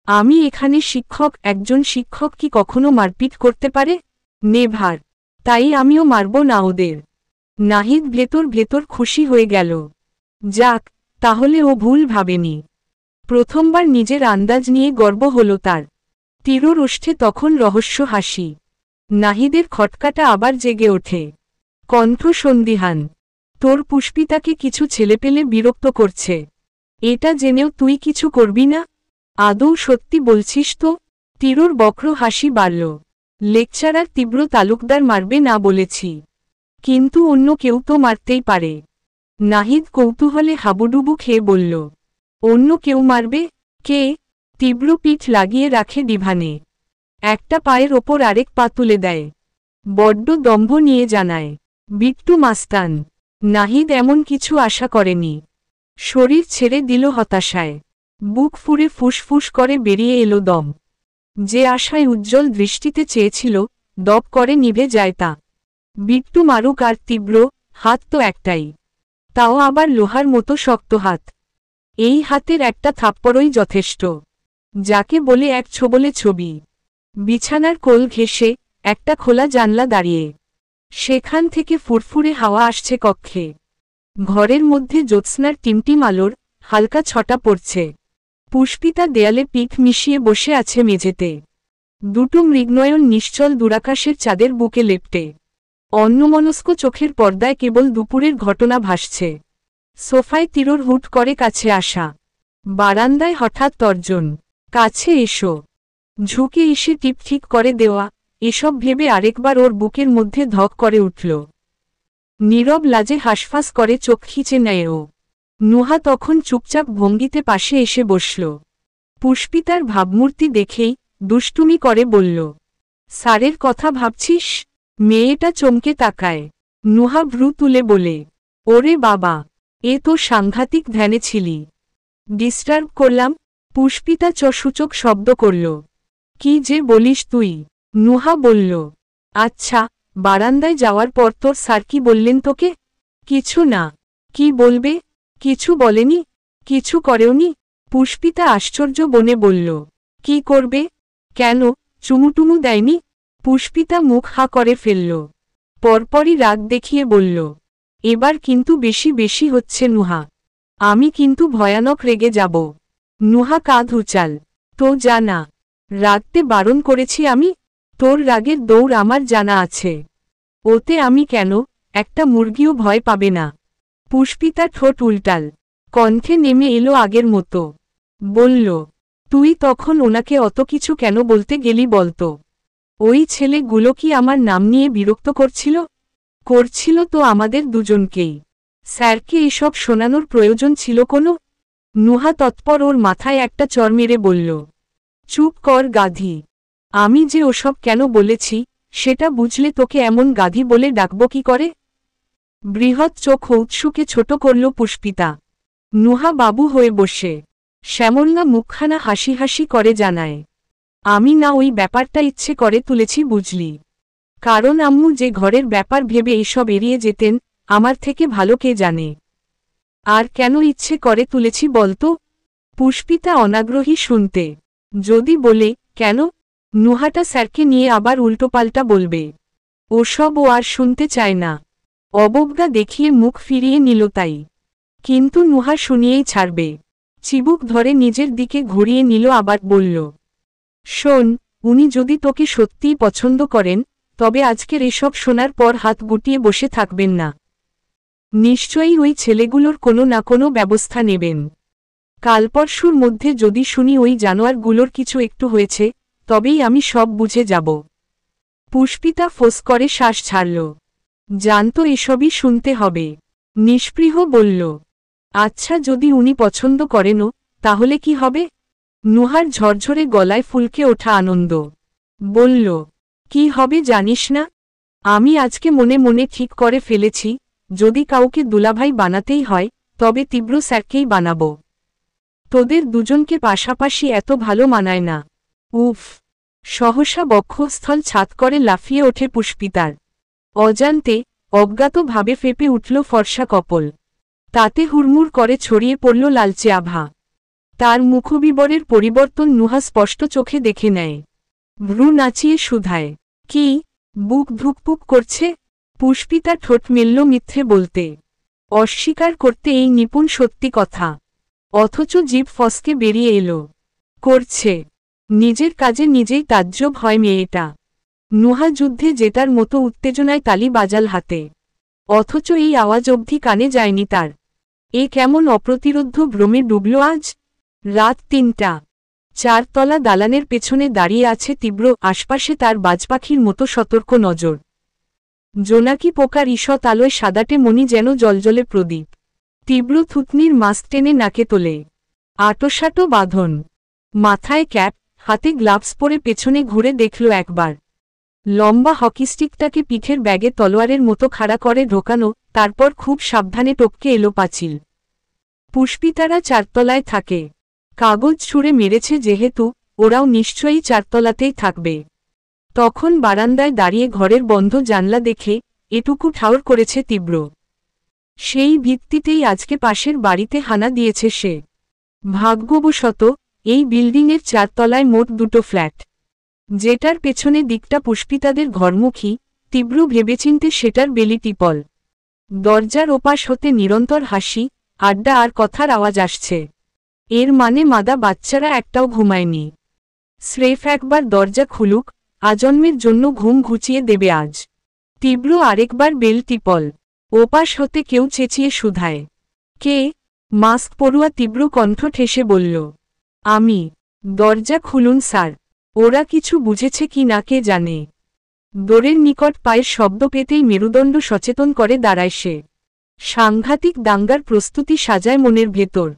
আমি এখানে শিক্ষক, একজন শিক্ষক কি কখনো মারপিট করতে পারে? নেভার। তাই আমিও মারব না ওদের। নাহিদ ভেতর ভেতর খুশি হয়ে গেল। যাক, তাহলে ও ভুল ভাবেনি। প্রথমবার নিজের আন্দাজ নিয়ে গর্ব হল তার। তীরর ওষ্ঠে তখন রহস্য হাসি। নাহিদের খটকাটা আবার জেগে ওঠে। কণ্ঠ সন্দিহান, তোর পুষ্পিতাকে কিছু ছেলেপেলে বিরক্ত করছে, এটা জেনেও তুই কিছু করবি না? আদৌ সত্যি বলছিস তো? তীরর বক্র হাসি বাড়ল। লেকচারার তীব্র তালুকদার মারবে না বলেছি, কিন্তু অন্য কেউ তো মারতেই পারে। নাহিদ কৌতূহলে হাবুডুবু খেয়ে বলল, অন্য কেউ মারবে? কে? তীব্র পিঠ লাগিয়ে রাখে ডিভানে। একটা পায়ের ওপর আরেক পা তুলে দেয়। বড্ড দম্ভ নিয়ে জানায়, বিট্টু মাস্তান। নাহিদ এমন কিছু আশা করেনি। শরীর ছেড়ে দিল হতাশায়। বুক ফুঁড়ে ফুসফুস করে বেরিয়ে এলো দম। যে আশায় উজ্জ্বল দৃষ্টিতে চেয়েছিল, দপ করে নিভে যায় তা। বিট্টু মারুক আর তীব্র, হাত তো একটাই, তাও আবার লোহার মতো শক্ত হাত। এই হাতের একটা থাপ্পড়ই যথেষ্ট, যাকে বলে এক ছোবলে ছবি। বিছানার কোল ঘেঁষে একটা খোলা জানলা দাঁড়িয়ে, সেখান থেকে ফুরফুরে হাওয়া আসছে কক্ষে। ঘরের মধ্যে জ্যোৎস্নার টিমটিম আলোর হালকা ছটা পড়ছে। পুষ্পিতা দেয়ালে পিঠ মিশিয়ে বসে আছে মেঝেতে। দুটো মৃগনয়ন নিশ্চল দুরাকাশের চাঁদের বুকে লেপ্টে। অন্যমনস্ক চোখের পর্দায় কেবল দুপুরের ঘটনা ভাসছে। সোফায় তীরর হুট করে কাছে আসা। বারান্দায় হঠাৎ তর্জন, কাছে এসো। ঝুঁকে এসে টিপ ঠিক করে দেওয়া, এসব ভেবে আরেকবার ওর বুকের মধ্যে ধক করে উঠল। নীরব লাজে হাসফাস করে চোখ খিচে নেয় ও। নুহা তখন চুপচাপ ভঙ্গিতে পাশে এসে বসল। পুষ্পিতার ভাবমূর্তি দেখেই দুষ্টুমি করে বলল, স্যারের কথা ভাবছিস? মেয়েটা চমকে তাকায়। নুহা ভ্রু তুলে বলে, ওরে বাবা, এ তো সাংঘাতিক ধ্যানে ছিলি। ডিস্টার্ব করলাম? পুষ্পিতা সূচক শব্দ করল। কি যে বলিস তুই? নুহা বলল, আচ্ছা, বারান্দায় যাওয়ার পর তোর স্যার কি বললেন তোকে? কিছু না। কি বলবে? কিছু বলেনি? কিছু করেওনি? পুষ্পিতা আশ্চর্য বনে বলল, কি করবে? কেন, চুমুটুমু দেয়নি? পুষ্পিতা মুখ হা করে ফেলল। পরপরই রাগ দেখিয়ে বলল, এবার কিন্তু বেশি বেশি হচ্ছে নুহা। আমি কিন্তু ভয়ানক রেগে যাব। নুহা কাঁধ উচাল। তো জানা, রাগতে বারণ করেছি আমি? তোর রাগের দৌড় আমার জানা আছে। ওতে আমি কেন, একটা মুরগিও ভয় পাবে না। পুষ্পিতা ঠোঁট উল্টাল, কণ্ঠে নেমে এলো আগের মতো। বলল, তুই তখন ওনাকে অত কিছু কেন বলতে গেলি বলতো? ওই ছেলেগুলো কি আমার নাম নিয়ে বিরক্ত করছিল? করছিল তো আমাদের দুজনকেই। স্যারকে এসব শোনানোর প্রয়োজন ছিল কোনো? নুহা তৎপর ওর মাথায় একটা চড় মেরে বলল, চুপ কর গাধি। আমি যে ওসব কেন বলেছি, সেটা বুঝলে তোকে এমন গাধি বলে ডাকব কি করে? বৃহৎ চোখ উৎসুকে ছোট করল পুষ্পিতা। নুহা বাবু হয়ে বসে শ্যামলনা মুখখানা হাসি হাসি করে জানায়, আমি না ওই ব্যাপারটা ইচ্ছে করে তুলেছি বুঝলি। কারণ আম্মু যে ঘরের ব্যাপার ভেবে এইসব এড়িয়ে যেতেন, আমার থেকে ভালো কে জানে। আর কেন ইচ্ছে করে তুলেছি বলতো? পুষ্পিতা অনাগ্রহী শুনতে। যদি বলে, কেন? নুহাটা স্যারকে নিয়ে আবার উল্টোপাল্টা বলবে। ওসব ও আর শুনতে চায় না। অবজ্ঞা দেখিয়ে মুখ ফিরিয়ে নিল তাই। কিন্তু নুহা শুনিয়েই ছাড়বে। চিবুক ধরে নিজের দিকে ঘুরিয়ে নিল আবার বলল, শোন, উনি যদি তোকে সত্যিই পছন্দ করেন, তবে আজকের এসব শোনার পর হাত গুটিয়ে বসে থাকবেন না। নিশ্চয়ই ওই ছেলেগুলোর কোনো না কোনো ব্যবস্থা নেবেন। কালপরশুর মধ্যে যদি শুনি ওই জানোয়ারগুলোর কিছু একটু হয়েছে, তবেই আমি সব বুঝে যাব। পুষ্পিতা ফোঁস করে শ্বাস ছাড়ল। জানত এসবই শুনতে হবে। নিষ্পৃহ বলল, আচ্ছা যদি উনি পছন্দ করেনও, তাহলে কি হবে? নুহার ঝরঝরে গলায় ফুলকে ওঠা আনন্দ। বলল, কি হবে জানিস না? আমি আজকে মনে মনে ঠিক করে ফেলেছি, যদি কাউকে দুলাভাই বানাতেই হয়, তবে তীব্র স্যারকেই বানাবো। তোদের দুজনকে পাশাপাশি এত ভালো মানায় না। উফ! সহসা বক্ষস্থল ছাদ করে লাফিয়ে ওঠে পুষ্পিতার। অজান্তে, অজ্ঞাতভাবে ফেপে উঠল ফর্সা কপল। তাতে হুড়মুড় করে ছড়িয়ে পড়ল লালচে আভা। তার মুখবিবরের পরিবর্তন নুহা স্পষ্ট চোখে দেখে নেয়। ভ্রু নাচিয়ে শুধায়, কি? বুক ধুকপুক করছে? পুষ্পিতা ঠোঁট মেলল মিথ্যে বলতে। অস্বীকার করতে এই নিপুণ সত্যি কথা। অথচ জিভ ফসকে বেরিয়ে এলো। করছে। নিজের কাজে নিজেই তাজ্জব হয় মেয়েটা। নুহা যুদ্ধে জেতার মতো উত্তেজনায় তালি বাজাল হাতে। অথচ এই আওয়াজ অবধি কানে যায়নি তার। এ কেমন অপ্রতিরোধ্য ভ্রমে ডুবল আজ? রাত ৩টা। চারতলা দালানের পেছনে দাঁড়িয়ে আছে তীব্র, আশপাশে তার বাজপাখির মতো সতর্ক নজর। জোনাকি পোকার ঈষৎ আলোয় সাদাটে মণি যেন জলজলে প্রদীপ। তীব্র থুতনির মাছ টেনে নাকে তোলে। আটোসাটো বাঁধন। মাথায় ক্যাপ, হাতে গ্লাভস পরে পেছনে ঘুরে দেখল একবার। লম্বা হকিস্টিকটাকে পিঠের ব্যাগে তলোয়ারের মতো খাড়া করে ঢোকানো, তারপর খুব সাবধানে টপকে এলো পাঁচিল। পুষ্পিতারা চারতলায় থাকে। কাগজ ছুঁড়ে মেরেছে যেহেতু, ওরাও নিশ্চয়ই চারতলাতেই থাকবে। তখন বারান্দায় দাঁড়িয়ে ঘরের বন্ধ জানলা দেখে, এটুকু ঠাউর করেছে তীব্র। সেই ভিত্তিতেই আজকে পাশের বাড়িতে হানা দিয়েছে সে। ভাগ্যবশত, এই বিল্ডিংয়ের চারতলায় মোট 2টো ফ্ল্যাট। যেটার পেছনে দিকটা পুষ্পিতাদের ঘরমুখী, তীব্র ভেবেচিন্তে সেটার বেলি টিপল। দরজার ওপাশ হতে নিরন্তর হাসি, আড্ডা আর কথার আওয়াজ আসছে। এর মানে মাদা বাচ্চারা একটাও ঘুমায়নি। স্রেফ একবার দরজা খুলুক, আজন্মের জন্য ঘুম ঘুচিয়ে দেবে আজ। তীব্র আরেকবার বেল টিপল। ওপাশ হতে কেউ চেঁচিয়ে শুধায়, কে? মাস্ক পরুয়া তীব্র কণ্ঠ ঠেসে বলল, আমি। দরজা খুলুন স্যার। ওরা কিছু বুঝেছে কি না কে জানে। দোরের নিকট পায়ের শব্দ পেতেই মেরুদণ্ড সচেতন করে দাঁড়ায় সে। সাংঘাতিক দাঙ্গার প্রস্তুতি সাজায় মনের ভেতর।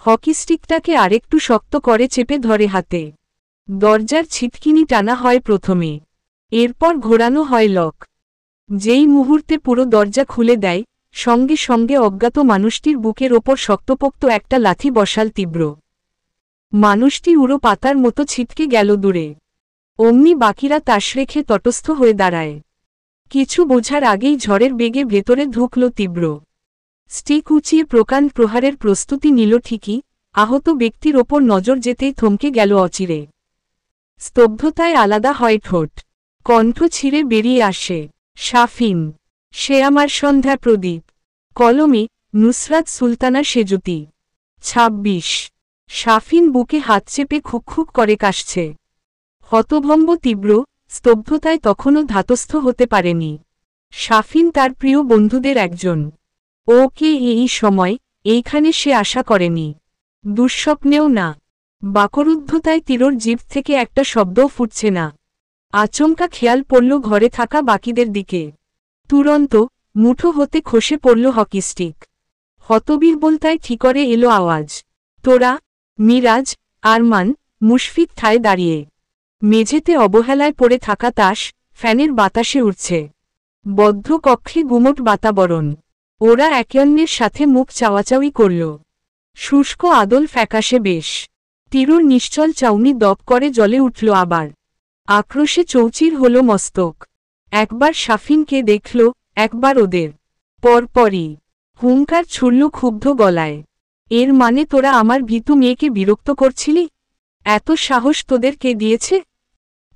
হকিস্টিকটাকে আরেকটু শক্ত করে চেপে ধরে হাতে। দরজার ছিটকিনি টানা হয় প্রথমে। এরপর ঘোরানো হয় লক। যেই মুহূর্তে পুরো দরজা খুলে দেয় সঙ্গে সঙ্গে অজ্ঞাত মানুষটির বুকের ওপর শক্তপোক্ত একটা লাথি বসাল তীব্র। মানুষটি উড়ো পাতার মতো ছিটকে গেল দূরে। অমনি বাকিরা তাস রেখে তটস্থ হয়ে দাঁড়ায়। কিছু বোঝার আগেই ঝড়ের বেগে ভেতরে ঢুকল তীব্র। স্টিক উঁচিয়ে প্রকাণ্ড প্রহারের প্রস্তুতি নিল ঠিকই, আহত ব্যক্তির ওপর নজর যেতেই থমকে গেল অচিরে। স্তব্ধতায় আলাদা হয় ঠোঁট, কণ্ঠ ছিঁড়ে বেরিয়ে আসে, শাফিন, সে আমার সন্ধ্যা প্রদীপ। কলমে নুসরাত সুলতানা সেজুতি। ২৬। শাফিন বুকে হাত চেপে খুকখুক করে কাশছে। হতভম্ব তীব্র, স্তব্ধতায় তখনও ধাতস্থ হতে পারেনি। শাফিন তার প্রিয় বন্ধুদের একজন। ওকে এই সময় এইখানে সে আশা করেনি, দুঃস্বপ্নেও না। বাকরুদ্ধতায় তীরর জিভ থেকে একটা শব্দও ফুটছে না। আচমকা খেয়াল পড়ল ঘরে থাকা বাকিদের দিকে। তুরন্ত মুঠো হতে খসে পড়ল হকি স্টিক। হতবিহ্বলতায় ঠিকরে এলো আওয়াজ, তোরা? মিরাজ, আরমান, মুশফিক ঠায় দাঁড়িয়ে। মেঝেতে অবহেলায় পড়ে থাকা তাস ফ্যানের বাতাসে উঠছে। বদ্ধ কক্ষে গুমোট বাতাবরণ। ওরা একে অন্যের সাথে মুখ চাওয়াচাওয়ি করল। শুষ্ক আদল ফ্যাকাশে বেশ। তীরুর নিশ্চল চাউনি দপ করে জ্বলে উঠল আবার। আক্রোশে চৌচির হল মস্তক। একবার শাফিনকে দেখল, একবার ওদের। পরপরই হুঙ্কার ছুড়ল ক্ষুব্ধ গলায়, এর মানে তোরা আমার ভীতু মেয়েকে বিরক্ত করছিলি? এত সাহস তোদের কে দিয়েছে?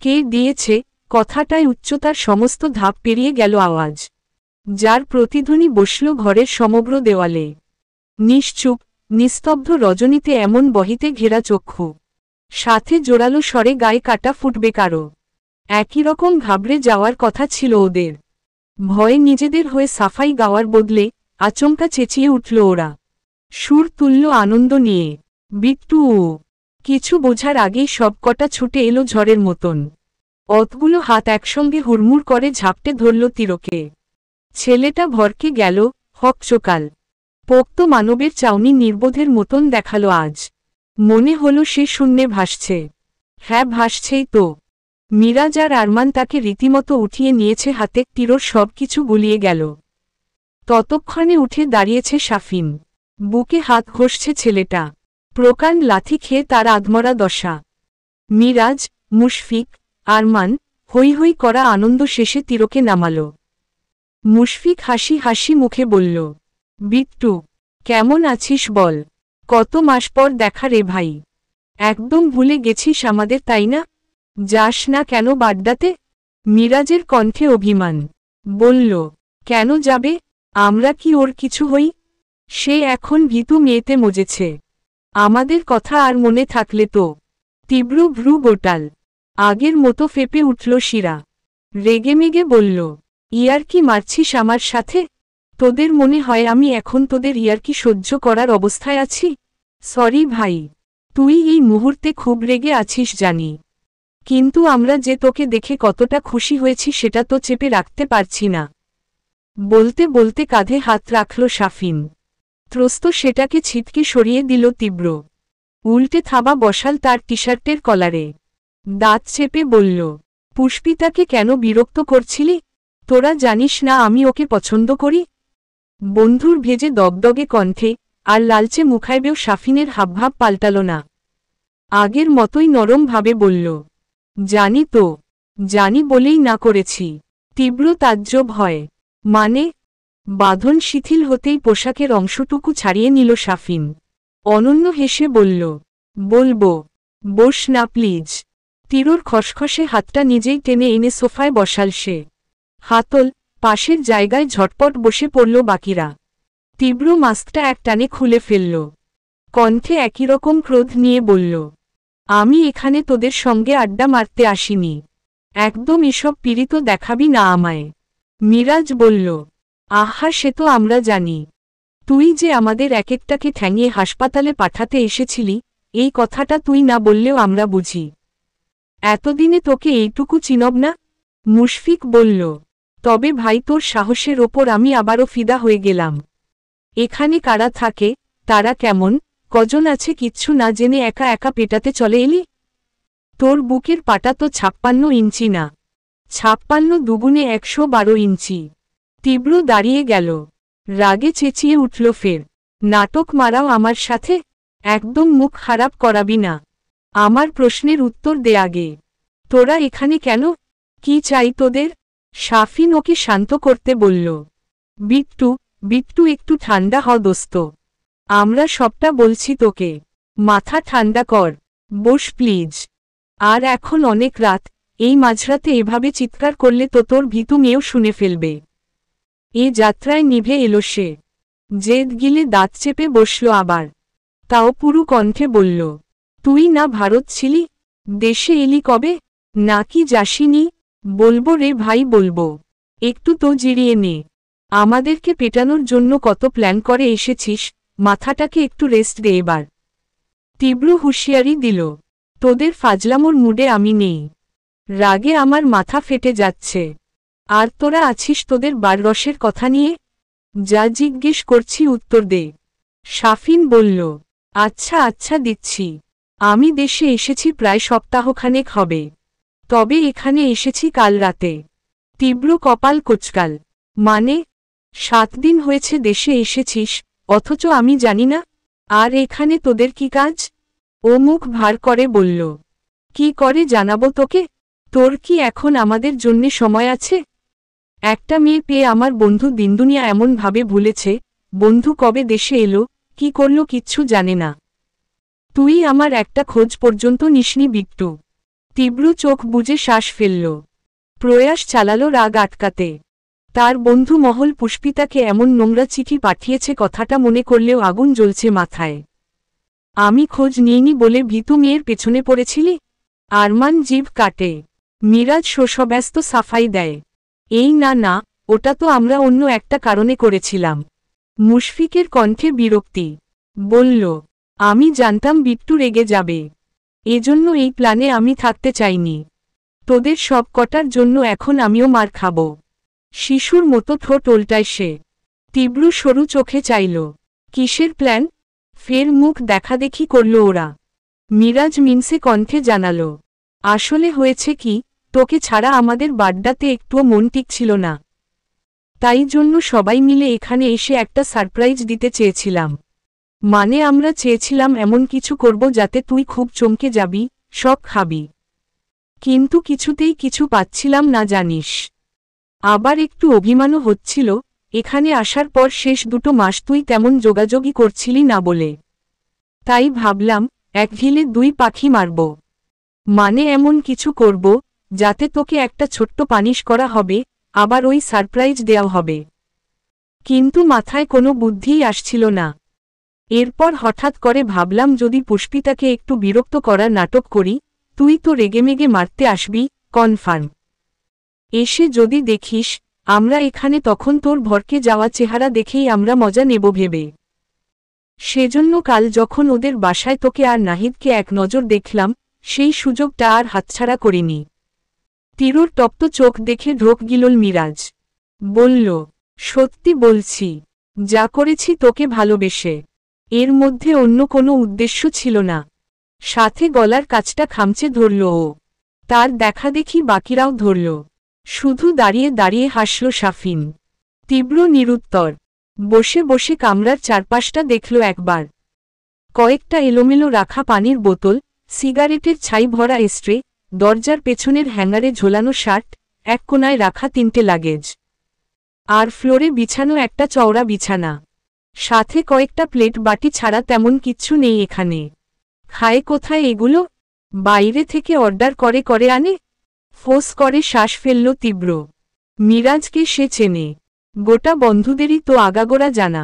কে দিয়েছে কথাটায় উচ্চতার সমস্ত ধাপ পেরিয়ে গেল আওয়াজ, যার প্রতিধ্বনি বসল ঘরের সমগ্র দেওয়ালে। নিশ্চুপ নিস্তব্ধ রজনীতে এমন বহিতে ঘেরা চক্ষু, সাথে জোরালো স্বরে গায়ে কাটা ফুটবে কারো। একই রকম ঘাবড়ে যাওয়ার কথা ছিল ওদের। ভয়ে নিজেদের হয়ে সাফাই গাওয়ার বদলে আচমকা চেঁচিয়ে উঠল ওরা। সুর তুলল আনন্দ নিয়ে, বিট্টু ও। কিছু বোঝার আগেই সবকটা ছুটে এলো ঝড়ের মতন। অতগুলো হাত একসঙ্গে হুড়মুড় করে ঝাপটে ধরল তীরকে। ছেলেটা ভরকে গেল, হকচকাল পোক্ত মানবের চাউনি নির্বোধের মতন দেখালো আজ। মনে হলো সে শূন্যে ভাসছে। হ্যাঁ, ভাসছেই তো। মিরাজ আর আরমান তাকে রীতিমতো উঠিয়ে নিয়েছে হাতে। তীরর সব কিছু গুলিয়ে গেল। ততক্ষণে উঠে দাঁড়িয়েছে শাফিন। বুকে হাত ঘষছে ছেলেটা। প্রকাণ্ড লাথি খেয়ে তার আধমরা দশা। মিরাজ, মুশফিক, আরমান হৈ হৈ করা আনন্দ শেষে তীরকে নামাল। মুশফিক হাসি হাসি মুখে বলল, বিট্টু, কেমন আছিস বল? কত মাস পর দেখা রে ভাই। একদম ভুলে গেছিস আমাদের, তাই না? যাস না কেন বাড্ডাতে? মিরাজের কণ্ঠে অভিমান। বলল, কেন যাবে? আমরা কি ওর কিছু হই? সে এখন ভীতু মেয়েতে মজেছে। আমাদের কথা আর মনে থাকলে তো। তীব্র ভ্রু গোটাল। আগের মতো ফেপে উঠল শিরা। রেগেমেগে বলল, ইয়ার্কি মারছিস আমার সাথে? তোদের মনে হয় আমি এখন তোদের ইয়ার্কি সহ্য করার অবস্থায় আছি? সরি ভাই, তুই এই মুহূর্তে খুব রেগে আছিস জানি, কিন্তু আমরা যে তোকে দেখে কতটা খুশি হয়েছি সেটা তো চেপে রাখতে পারছি না। বলতে বলতে কাঁধে হাত রাখল শাফিন। ত্রস্ত সেটাকে ছিটকে সরিয়ে দিল তীব্র। উল্টে থাবা বসাল তার টি-শার্টের কলারে। দাঁত চেপে বলল, পুষ্পিতাকে কেন বিরক্ত করছিলি? তোরা জানিস না আমি ওকে পছন্দ করি? বন্ধুর ভেজে দগদগে কণ্ঠে আর লালচে মুখাইবেও শাফিনের হাবভাব পাল্টাল না। আগের মতোই নরমভাবে বলল, জানি তো, জানি বলেই না করেছি। তীব্র তাজ্জব হয়, মানে? বাঁধন শিথিল হতেই পোশাকের অংশটুকু ছাড়িয়ে নিল শাফিন। অনন্য হেসে বলল, বলবো। বস না প্লিজ। তীরর খসখসে হাতটা নিজেই টেনে এনে সোফায় বসাল সে। হাতল পাশের জায়গায় ঝটপট বসে পড়ল বাকিরা। তীব্র মাস্কটা এক টানে খুলে ফেলল। কণ্ঠে একই রকম ক্রোধ নিয়ে বলল, আমি এখানে তোদের সঙ্গে আড্ডা মারতে আসিনি। একদম এসব পীড়িত দেখাবি না আমায়। মিরাজ বলল, আহা, সে তো আমরা জানি। তুই যে আমাদের এক একটাকে ঠ্যাঙিয়ে হাসপাতালে পাঠাতে এসেছিলি, এই কথাটা তুই না বললেও আমরা বুঝি। এতদিনে তোকে এইটুকু চিনব না? মুশফিক বলল, তবে ভাই, তোর সাহসের ওপর আমি আবারও ফিদা হয়ে গেলাম। এখানে কারা থাকে, তারা কেমন, কজন আছে কিচ্ছু না জেনে একা একা পেটাতে চলে এলি? তোর বুকের পাটা তো ৫৬ ইঞ্চি না, 56 দুগুণে 112 ইঞ্চি। তীব্র দাঁড়িয়ে গেল। রাগে চেঁচিয়ে উঠল ফের, নাটক মারাও আমার সাথে? একদম মুখ খারাপ করাবি না। আমার প্রশ্নের উত্তর দে আগে। তোরা এখানে কেন? কি চাই তোদের? শাফিন ওকে শান্ত করতে বলল। বিট্টু, বিট্টু একটু ঠান্ডা হ দোস্ত। আমরা সবটা বলছি তোকে। মাথা ঠান্ডা কর। বস প্লিজ। আর এখন অনেক রাত, এই মাঝরাতে এভাবে চিৎকার করলে তো তোর ভীতু মেয়েও শুনে ফেলবে। এ যাত্রায় নিভে এলো সে। জেদ গিলে দাঁত চেপে বসল আবার। তাও পুরু কণ্ঠে বলল, তুই না ভারত ছিলি? দেশে এলি কবে? নাকি যাসিনি? বলবো রে ভাই বলবো। একটু তো জিরিয়ে নে। আমাদেরকে পেটানোর জন্য কত প্ল্যান করে এসেছিস, মাথাটাকে একটু রেস্ট দে এবার। তীব্র হুঁশিয়ারি দিল, তোদের ফাজলামোর মুডে আমি নেই। রাগে আমার মাথা ফেটে যাচ্ছে। আর তোরা আছিস তোদের বাররসের কথা নিয়ে? যা জিজ্ঞেস করছি উত্তর দে। শাফিন বলল, আচ্ছা আচ্ছা দিচ্ছি। আমি দেশে এসেছি প্রায় সপ্তাহখানেক হবে। তবে এখানে এসেছি কাল রাতে। তীব্র কপাল কোচকাল। মানে? 7 দিন হয়েছে দেশে এসেছিস, অথচ আমি জানি না? আর এখানে তোদের কি কাজ? ও মুখ ভার করে বলল, কি করে জানাবো তোকে? তোর কি এখন আমাদের জন্যে সময় আছে? একটা মেয়ে পেয়ে আমার বন্ধু দিনদুনিয়া এমনভাবে ভুলেছে, বন্ধু কবে দেশে এলো, কি করল কিচ্ছু জানে না। তুই আমার একটা খোঁজ পর্যন্ত নিসনি বিট্টু। তীব্র চোখ বুজে শ্বাস ফেলল। প্রয়াস চালালো রাগ আটকাতে। তার বন্ধু মহল পুষ্পিতাকে এমন নোংরা চিঠি পাঠিয়েছে কথাটা মনে করলেও আগুন জ্বলছে মাথায়। আমি খোঁজ নিইনি বলে ভীতু মেয়ের পেছনে পড়েছিলি? আরমান জিভ কাটে। মিরাজ শোষব্যস্ত সাফাই দেয়, এই না না, ওটা তো আমরা অন্য একটা কারণে করেছিলাম। মুশফিকের কণ্ঠে বিরক্তি। বলল, আমি জানতাম বিট্টু রেগে যাবে। এজন্য এই প্ল্যানে আমি থাকতে চাইনি। তোদের সব কটার জন্য এখন আমিও মার খাব। শিশুর মতো ঠোঁট উল্টায় সে। তীব্র সরু চোখে চাইল, কিসের প্ল্যান? ফের মুখ দেখাদেখি করল ওরা। মিরাজ মিনসে কণ্ঠে জানাল, আসলে হয়েছে কি, তোকে ছাড়া আমাদের বাড্ডাতে একটুও মন টিকছিল না। তাই জন্য সবাই মিলে এখানে এসে একটা সারপ্রাইজ দিতে চেয়েছিলাম। মানে আমরা চেয়েছিলাম এমন কিছু করব যাতে তুই খুব চমকে যাবি, সব খাবি। কিন্তু কিছুতেই কিছু পাচ্ছিলাম না জানিস। আবার একটু অভিমানও হচ্ছিল, এখানে আসার পর শেষ 2 মাস তুই তেমন যোগাযোগই করছিলি না বলে। তাই ভাবলাম, এক ঢিলে 2 পাখি মারব। মানে এমন কিছু করব, যাতে তোকে একটা ছোট্ট পানিশ করা হবে, আবার ওই সারপ্রাইজ দেওয়া হবে। কিন্তু মাথায় কোনো বুদ্ধিই আসছিল না। এরপর হঠাৎ করে ভাবলাম যদি পুষ্পিতাকে একটু বিরক্ত করার নাটক করি, তুই তো রেগেমেগে মারতে আসবি, কনফার্ম। এসে যদি দেখিস আমরা এখানে, তখন তোর ভরকে যাওয়া চেহারা দেখেই আমরা মজা নেব ভেবে। সেজন্য কাল যখন ওদের বাসায় তোকে আর নাহিদকে এক নজর দেখলাম, সেই সুযোগটা আর হাতছাড়া করিনি। তীরর তপ্ত চোখ দেখে ঢোক গিলল মিরাজ। বলল, সত্যি বলছি, যা করেছি তোকে ভালোবেসে। এর মধ্যে অন্য কোনো উদ্দেশ্য ছিল না। সাথে গলার কাছটা খামচে ধরল ও। তার দেখা দেখি বাকিরাও ধরল। শুধু দাঁড়িয়ে দাঁড়িয়ে হাসল শাফিন। তীব্র নিরুত্তর। বসে বসে কামরার চারপাশটা দেখল একবার। কয়েকটা এলোমেলো রাখা পানির বোতল, সিগারেটের ছাই ভরা স্ট্রে, দরজার পেছনের হ্যাঙ্গারে ঝোলানো শার্ট, এক কোনায় রাখা 3টে লাগেজ। আর ফ্লোরে বিছানো একটা চওড়া বিছানা। সাথে কয়েকটা প্লেট বাটি ছাড়া তেমন কিচ্ছু নেই এখানে। খায় কোথায় এগুলো? বাইরে থেকে অর্ডার করে করে আনে? ফোঁস করে শ্বাস ফেলল তীব্র। মিরাজকে সে চেনে। গোটা বন্ধুদেরই তো আগাগোড়া জানা।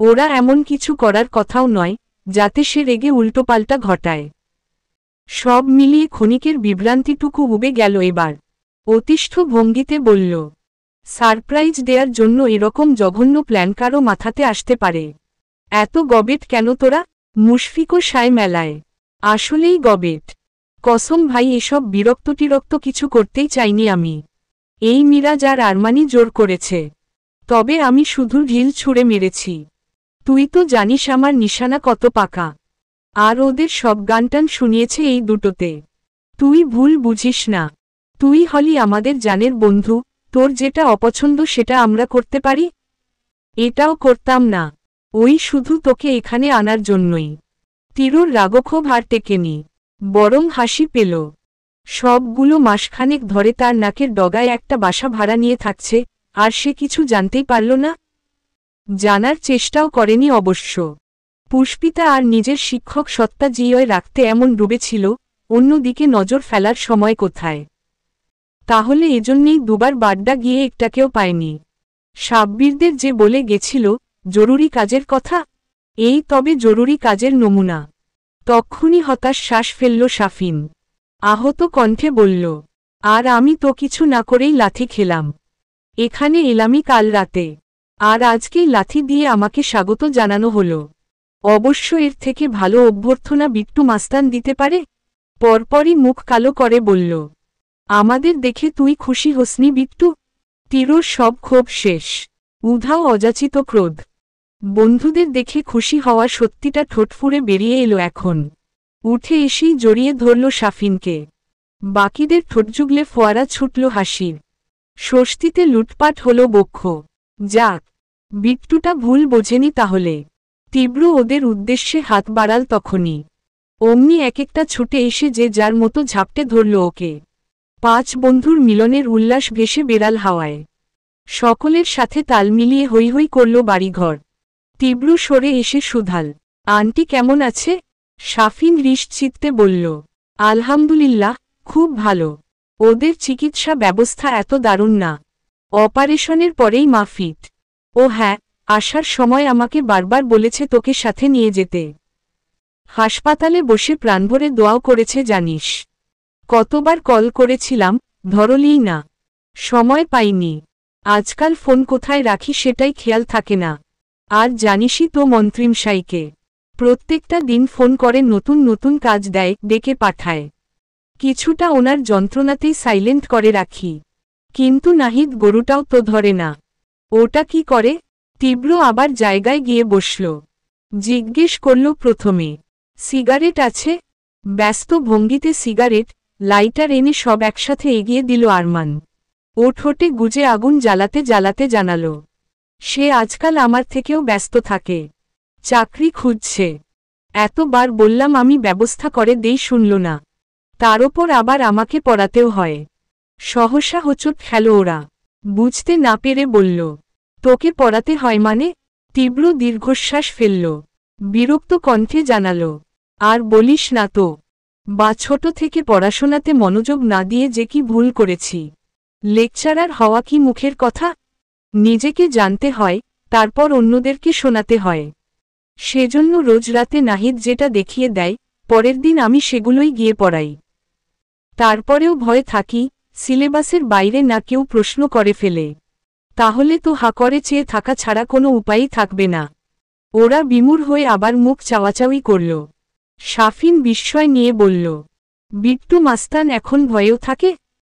ওরা এমন কিছু করার কথাও নয়, যাতে সে রেগে উল্টোপাল্টা ঘটায়। সব মিলিয়ে ক্ষণিকের বিভ্রান্তিটুকু উবে গেল এবার। অতিষ্ঠ ভঙ্গিতে বলল, সারপ্রাইজ দেওয়ার জন্য এরকম জঘন্য প্ল্যান কারো মাথাতে আসতে পারে? এত গবেট কেন তোরা? মুশফিকও সায় মেলায়। আসলেই গবেট। কসম ভাই, এসব বিরক্ত কিছু করতেই চাইনি আমি। এই মিরাজ আর আরমানি জোর করেছে। তবে আমি শুধু ঢিল ছুঁড়ে মেরেছি। তুই তো জানিস আমার নিশানা কত পাকা। আর ওদের সব গানটান শুনিয়েছে এই দুটোতে। তুই ভুল বুঝিস না। তুই হলি আমাদের জানের বন্ধু, তোর যেটা অপছন্দ সেটা আমরা করতে পারি? এটাও করতাম না। ওই শুধু তোকে এখানে আনার জন্যই। তীরুর রাগক্ষোভ আর টেকেনি, বরং হাসি পেল। সবগুলো মাসখানেক ধরে তার নাকের ডগায় একটা বাসা ভাড়া নিয়ে থাকছে, আর সে কিছু জানতেই পারল না। জানার চেষ্টাও করেনি অবশ্য। পুষ্পিতা আর নিজের শিক্ষক সত্তা জিয়য় রাখতে এমন ডুবেছিল, অন্যদিকে নজর ফেলার সময় কোথায়। তাহলে এজন্যেই দুবার বাড্ডা গিয়ে একটাকেও পায়নি। সাব্বিরদের যে বলে গেছিল, জরুরি কাজের কথা, এই তবে জরুরি কাজের নমুনা। তক্ষুনি হতাশ শ্বাস ফেলল সাফিন। আহত কণ্ঠে বলল, আর আমি তো কিছু না করেই লাথি খেলাম। এখানে এলামই কাল রাতে, আর আজকেই লাথি দিয়ে আমাকে স্বাগত জানানো হলো। অবশ্য এর থেকে ভালো অভ্যর্থনা বিট্টু মাস্তান দিতে পারে। পরপরই মুখ কালো করে বলল, আমাদের দেখে তুই খুশি হসনি বিট্টু? তীরর সব ক্ষোভ শেষ, উধাও অযাচিত ক্রোধ। বন্ধুদের দেখে খুশি হওয়া সত্যিটা ঠোঁটফুড়ে বেরিয়ে এলো এখন। উঠে এসেই জড়িয়ে ধরল সাফিনকে। বাকিদের ঠোঁটজুগলে ফোয়ারা ছুটল হাসির। স্বস্তিতে লুটপাট হল বক্ষ। যাক, বিট্টুটা ভুল বোঝেনি তাহলে। তীব্র ওদের উদ্দেশ্যে হাত বাড়াল তখনই। অমনি এক একটা ছুটে এসে যে যার মতো ঝাপটে ধরল ওকে। 5 বন্ধুর মিলনের উল্লাস ভেসে বেড়াল হাওয়ায়। সকলের সাথে তাল মিলিয়ে হৈ হৈ করল বাড়িঘর। তীব্র সরে এসে সুধাল, আন্টি কেমন আছে? সাফিন নিশ্চিন্তে বলল, আলহামদুলিল্লাহ, খুব ভালো। ওদের চিকিৎসা ব্যবস্থা এত দারুণ না। অপারেশনের পরেই মা ফিট। ও হ্যাঁ, আসার সময় আমাকে বারবার বলেছে তোকে সাথে নিয়ে যেতে। হাসপাতালে বসে প্রাণভরে দোয়াও করেছে জানিস। কতবার কল করেছিলাম, ধরলিই না। সময় পাইনি। আজকাল ফোন কোথায় রাখি সেটাই খেয়াল থাকে না। আর জানিসই তো মন্ত্রীমশাইকে, প্রত্যেকটা দিন ফোন করে নতুন নতুন কাজ দেয়, ডেকে পাঠায়। কিছুটা ওনার যন্ত্রণাতেই সাইলেন্ট করে রাখি। কিন্তু নাহিদ গরুটাও তো ধরে না। ওটা কি করে? তীব্র আবার জায়গায় গিয়ে বসল। জিজ্ঞেস করল প্রথমে, সিগারেট আছে? ব্যস্ত ভঙ্গিতে সিগারেট, লাইটার এনে সব একসাথে এগিয়ে দিল আরমান। ও ঠোঁটে গুজে আগুন জ্বালাতে জ্বালাতে জানাল, সে আজকাল আমার থেকেও ব্যস্ত থাকে। চাকরি খুঁজছে। এতবার বললাম আমি ব্যবস্থা করে দেই, শুনল না। তার ওপর আবার আমাকে পড়াতেও হয়। সহসা হোঁচট খেল ওরা। বুঝতে না পেরে বলল, তোকে পড়াতে হয় মানে? তীব্র দীর্ঘশ্বাস ফেলল। বিরক্ত কণ্ঠে জানাল, আর বলিস না তো। বা ছোট থেকে পড়াশোনাতে মনোযোগ না দিয়ে যে কি ভুল করেছি। লেকচারার হওয়া কি মুখের কথা? নিজেকে জানতে হয়, তারপর অন্যদেরকে শোনাতে হয়। সেজন্য রোজ রাতে নাহিদ যেটা দেখিয়ে দেয়, পরের দিন আমি সেগুলোই গিয়ে পড়াই। তারপরেও ভয় থাকি, সিলেবাসের বাইরে না কেউ প্রশ্ন করে ফেলে। তাহলে তো হা করে চেয়ে থাকা ছাড়া কোনো উপায়ই থাকবে না। ওরা বিমূঢ় হয়ে আবার মুখ চাওয়াচাওয়ি করল। সাফিন বিস্ময় নিয়ে বলল, বিট্টু মাস্তান এখন ভয়েও থাকে?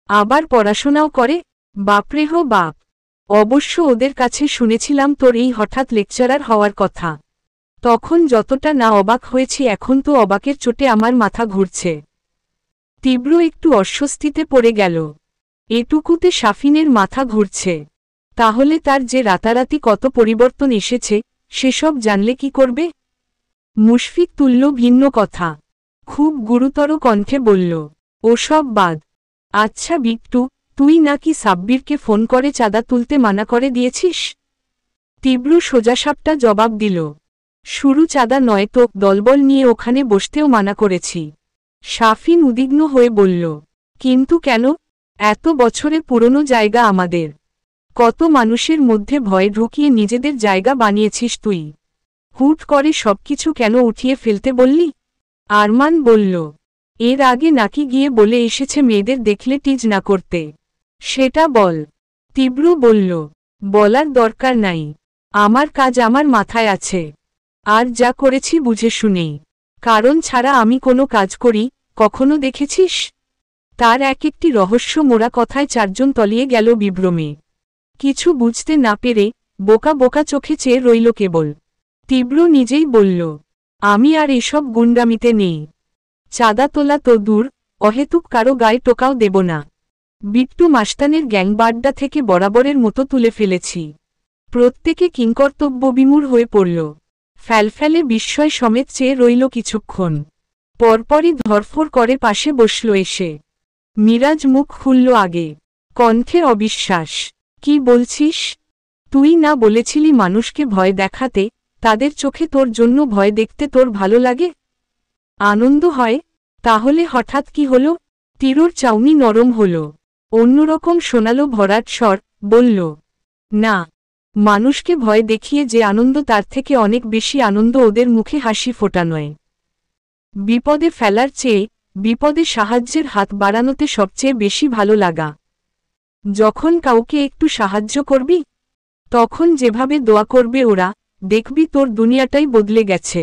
আবার পড়াশোনাও করে? বাপরে হো বাপ। অবশ্য ওদের কাছে শুনেছিলাম তোর এই হঠাৎ লেকচারার হওয়ার কথা। তখন যতটা না অবাক হয়েছি, এখন তো অবাকের চোটে আমার মাথা ঘুরছে। তীব্র একটু অস্বস্তিতে পড়ে গেল। এটুকুতে সাফিনের মাথা ঘুরছে? তাহলে তার যে রাতারাতি কত পরিবর্তন এসেছে, সেসব জানলে কি করবে? মুশফিক তুল্য ভিন্ন কথা। খুব গুরুতর কণ্ঠে বলল, ওসব বাদ। আচ্ছা বিট্টু, তুই নাকি সাব্বিরকে ফোন করে চাঁদা তুলতে মানা করে দিয়েছিস? তীব্র সোজাসাপটা জবাব দিল, শুরু চাঁদা নয় তো, দলবল নিয়ে ওখানে বসতেও মানা করেছি। সাফিন উদ্বিগ্ন হয়ে বলল, কিন্তু কেন? এত বছরে পুরনো জায়গা আমাদের। কত মানুষের মধ্যে ভয় ঢুকিয়ে নিজেদের জায়গা বানিয়েছিস তুই। হুট করে সবকিছু কেন উঠিয়ে ফেলতে বললি? আরমান বলল, এর আগে নাকি গিয়ে বলে এসেছে মেয়েদের দেখলে টিজ না করতে। সেটা বল। তীব্র বলল, বলার দরকার নাই। আমার কাজ আমার মাথায় আছে। আর যা করেছি বুঝে শুনেই। কারণ ছাড়া আমি কোনো কাজ করি, কখনো দেখেছিস? তার এক একটি রহস্য মোড়া কথায় 4 জন তলিয়ে গেল বিভ্রমে। কিছু বুঝতে না পেরে বোকা বোকা চোখে চেয়ে রইল কেবল। তীব্র নিজেই বলল, আমি আর এসব গুন্ডামিতে নেই। চাঁদা তোলা তো দূর, অহেতুক কারো গায়ে টোকাও দেব না। বিট্টু মাস্তানের গ্যাং বাড্ডা থেকে বরাবরের মতো তুলে ফেলেছি। প্রত্যেকে কিংকর্তব্যবিমূঢ় হয়ে পড়ল। ফ্যালফ্যালে বিস্ময় সমেত চেয়ে রইল কিছুক্ষণ। পরপরই ধরফড় করে পাশে বসল এসে। মিরাজ মুখ খুলল আগে, কণ্ঠে অবিশ্বাস। কি বলছিস? তুই না বলেছিলি মানুষকে ভয় দেখাতে, তাদের চোখে তোর জন্য ভয় দেখতে তোর ভালো লাগে? আনন্দ হয়? তাহলে হঠাৎ কি হলো? তীরর চাউনি নরম হল। অন্যরকম শোনালো ভরাট স্বর, বলল, না, মানুষকে ভয় দেখিয়ে যে আনন্দ তার থেকে অনেক বেশি আনন্দ ওদের মুখে হাসি ফোটানোয়। বিপদে ফেলার চেয়ে বিপদে সাহায্যের হাত বাড়ানোতে সবচেয়ে বেশি ভালো লাগা। যখন কাউকে একটু সাহায্য করবি, তখন যেভাবে দোয়া করবে ওরা, দেখবি তোর দুনিয়াটাই বদলে গেছে।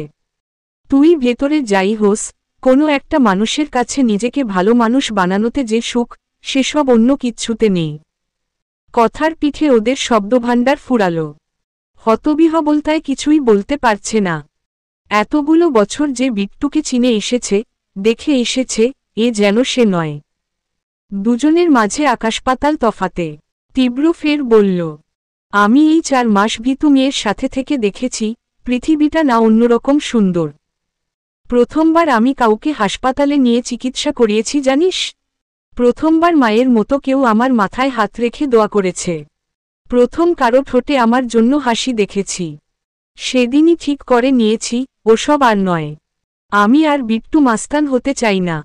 তুই ভেতরে যাই হোস, কোনো একটা মানুষের কাছে নিজেকে ভালো মানুষ বানানোতে যে সুখ, সেসব অন্য কিচ্ছুতে নেই। কথার পিঠে ওদের শব্দভাণ্ডার ফুরালো। হতবিহ্বলতায় কিছুই বলতে পারছে না। এতগুলো বছর যে বিট্টুকে চিনে এসেছে, দেখে এসেছে, এ যেন সে নয়। দুজনের মাঝে আকাশপাতাল তফাতে। তীব্র ফের বলল, আমি এই 4 মাস ভীতু মেয়ের সাথে থেকে দেখেছি, পৃথিবীটা না অন্যরকম সুন্দর। প্রথমবার আমি কাউকে হাসপাতালে নিয়ে চিকিৎসা করিয়েছি জানিস? প্রথমবার মায়ের মতো কেউ আমার মাথায় হাত রেখে দোয়া করেছে। প্রথম কারো ঠোঁটে আমার জন্য হাসি দেখেছি। সেদিনই ঠিক করে নিয়েছি, ওসব আর নয়। আমি আর বিট্টু মাস্তান হতে চাই না।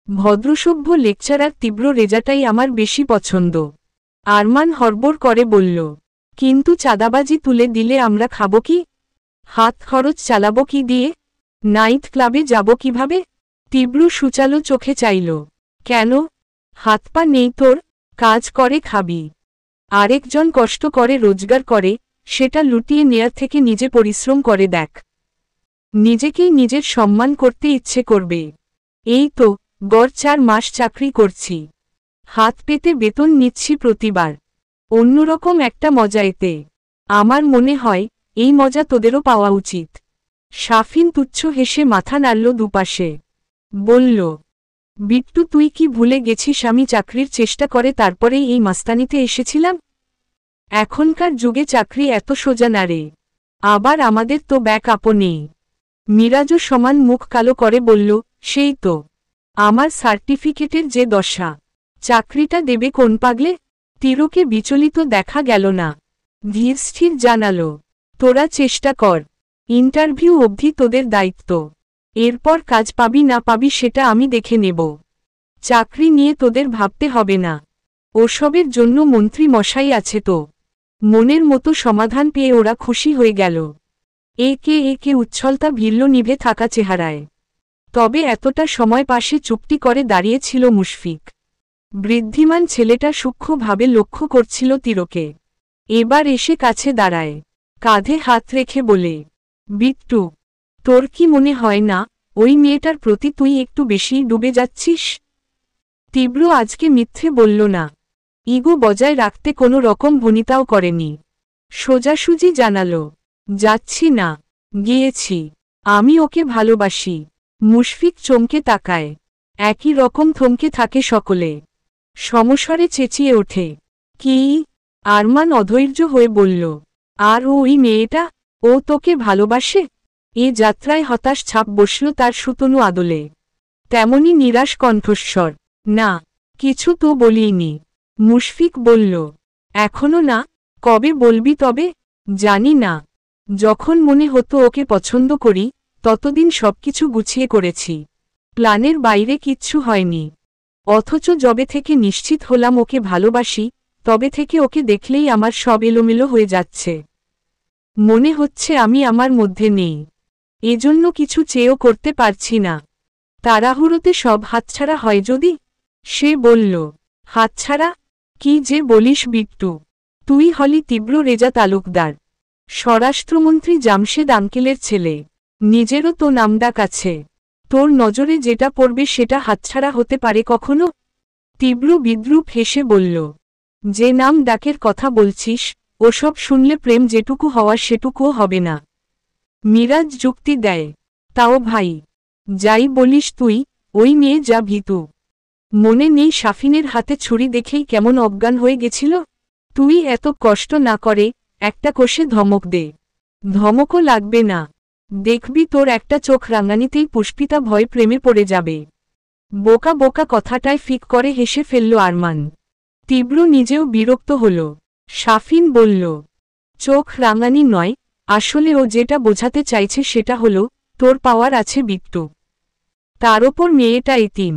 ভদ্রসভ্য লেকচারার তীব্র রেজাটাই আমার বেশি পছন্দ। আরমান হড়বড় করে বলল, কিন্তু চাঁদাবাজি তুলে দিলে আমরা খাবো কি? হাত খরচ চালাবো কি দিয়ে? নাইট ক্লাবে যাব কিভাবে? তীব্র সুচালো চোখে চাইল। কেন? হাত পা নেই তোর? কাজ করে খাবি। আরেকজন কষ্ট করে রোজগার করে, সেটা লুটিয়ে নেয়ার থেকে নিজে পরিশ্রম করে দেখ। নিজেকেই নিজের সম্মান করতে ইচ্ছে করবে। এই তো গড় 4 মাস চাকরি করছি, হাত পেতে বেতন নিচ্ছি প্রতিবার। অন্যরকম একটা মজা এতে। আমার মনে হয় এই মজা তোদেরও পাওয়া উচিত। শাফিন তুচ্ছ হেসে মাথা নাড়ল দুপাশে। বলল, বিট্টু তুই কি ভুলে গেছিস আমি চাকরির চেষ্টা করে তারপরেই এই মাস্তানিতে এসেছিলাম? এখনকার যুগে চাকরি এত সোজা না রে। আবার আমাদের তো ব্যাক আপও নেই। মিরাজও সমান মুখ কালো করে বলল, সেই তো। আমার সার্টিফিকেটের যে দশা, চাকরিটা দেবে কোন পাগলে? তীরকে বিচলিত দেখা গেল না। ধীরস্থির জানালো, তোরা চেষ্টা কর। ইন্টারভিউ অবধি তোদের দায়িত্ব। এরপর কাজ পাবি না পাবি সেটা আমি দেখে নেব। চাকরি নিয়ে তোদের ভাবতে হবে না। ওসবের জন্য মন্ত্রী মশাই আছে তো। মনের মতো সমাধান পেয়ে ওরা খুশি হয়ে গেল। একে একে উচ্ছলতা ভিড়ল নিভে থাকা চেহারায়। তবে এতটা সময় পাশে চুপটি করে দাঁড়িয়েছিল মুশফিক। বৃদ্ধিমান ছেলেটা সূক্ষ্মভাবে লক্ষ্য করছিল তীরকে। এবার এসে কাছে দাঁড়ায়, কাঁধে হাত রেখে বলে, বিট্টু, তোর কি মনে হয় না ওই মেয়েটার প্রতি তুই একটু বেশি ডুবে যাচ্ছিস? তীব্র আজকে মিথ্যে বলল না। ইগো বজায় রাখতে কোনো রকম ভনিতাও করেনি। সোজাসুজি জানালো, যাচ্ছি না, গিয়েছি। আমি ওকে ভালোবাসি। মুশফিক চমকে তাকায়। একই রকম থমকে থাকে সকলে। সমস্বরে চেঁচিয়ে ওঠে, কি? আরমান অধৈর্য হয়ে বলল, আর ওই মেয়েটা, ও তোকে ভালোবাসে? এ যাত্রায় হতাশ ছাপ বসল তার সুতনু আদলে। তেমনি নিরাশ কণ্ঠস্বর, না, কিছু তো বলিনি। মুশফিক বলল, এখনো না? কবে বলবি তবে? জানি না। যখন মনে হতো ওকে পছন্দ করি, ততদিন সবকিছু গুছিয়ে করেছি। প্ল্যানের বাইরে কিচ্ছু হয়নি। অথচ যবে থেকে নিশ্চিত হলাম ওকে ভালোবাসি, তবে থেকে ওকে দেখলেই আমার সব এলোমেলো হয়ে যাচ্ছে। মনে হচ্ছে আমি আমার মধ্যে নেই। এজন্য কিছু চেয়েও করতে পারছি না। তাড়াহুড়োতে সব হাতছাড়া হয় যদি? সে বলল, হাতছাড়া? কি যে বলিস বিট্টু, তুই হলি তীব্র রেজা তালুকদার, স্বরাষ্ট্রমন্ত্রী জামশেদ আঙ্কেলের ছেলে। নিজেরও তো নামডাক আছে। তোর নজরে যেটা পড়বে সেটা হাতছাড়া হতে পারে কখনো? তীব্র বিদ্রূপ হেসে বলল, যে নাম ডাকের কথা বলছিস, ওসব শুনলে প্রেম যেটুকু হওয়ার সেটুকুও হবে না। মিরাজ যুক্তি দেয়, তাও ভাই, যাই বলিস তুই, ওই মেয়ে যা ভীতু। মনে নেই শাফিনের হাতে ছুরি দেখেই কেমন অজ্ঞান হয়ে গেছিল? তুই এত কষ্ট না করে একটা কষে ধমক দে। ধমকও লাগবে না, দেখবি তোর একটা চোখ রাঙানিতেই পুষ্পিতা ভয় প্রেমে পড়ে যাবে। বোকা বোকা কথাটায় ফিক করে হেসে ফেলল আরমান। তীব্র নিজেও বিরক্ত হল। শাফিন বলল, চোখ রাঙানি নয়, আসলে ও যেটা বোঝাতে চাইছে সেটা হলো, তোর পাওয়ার আছে বিট্টু। তার ওপর মেয়েটা এতিম,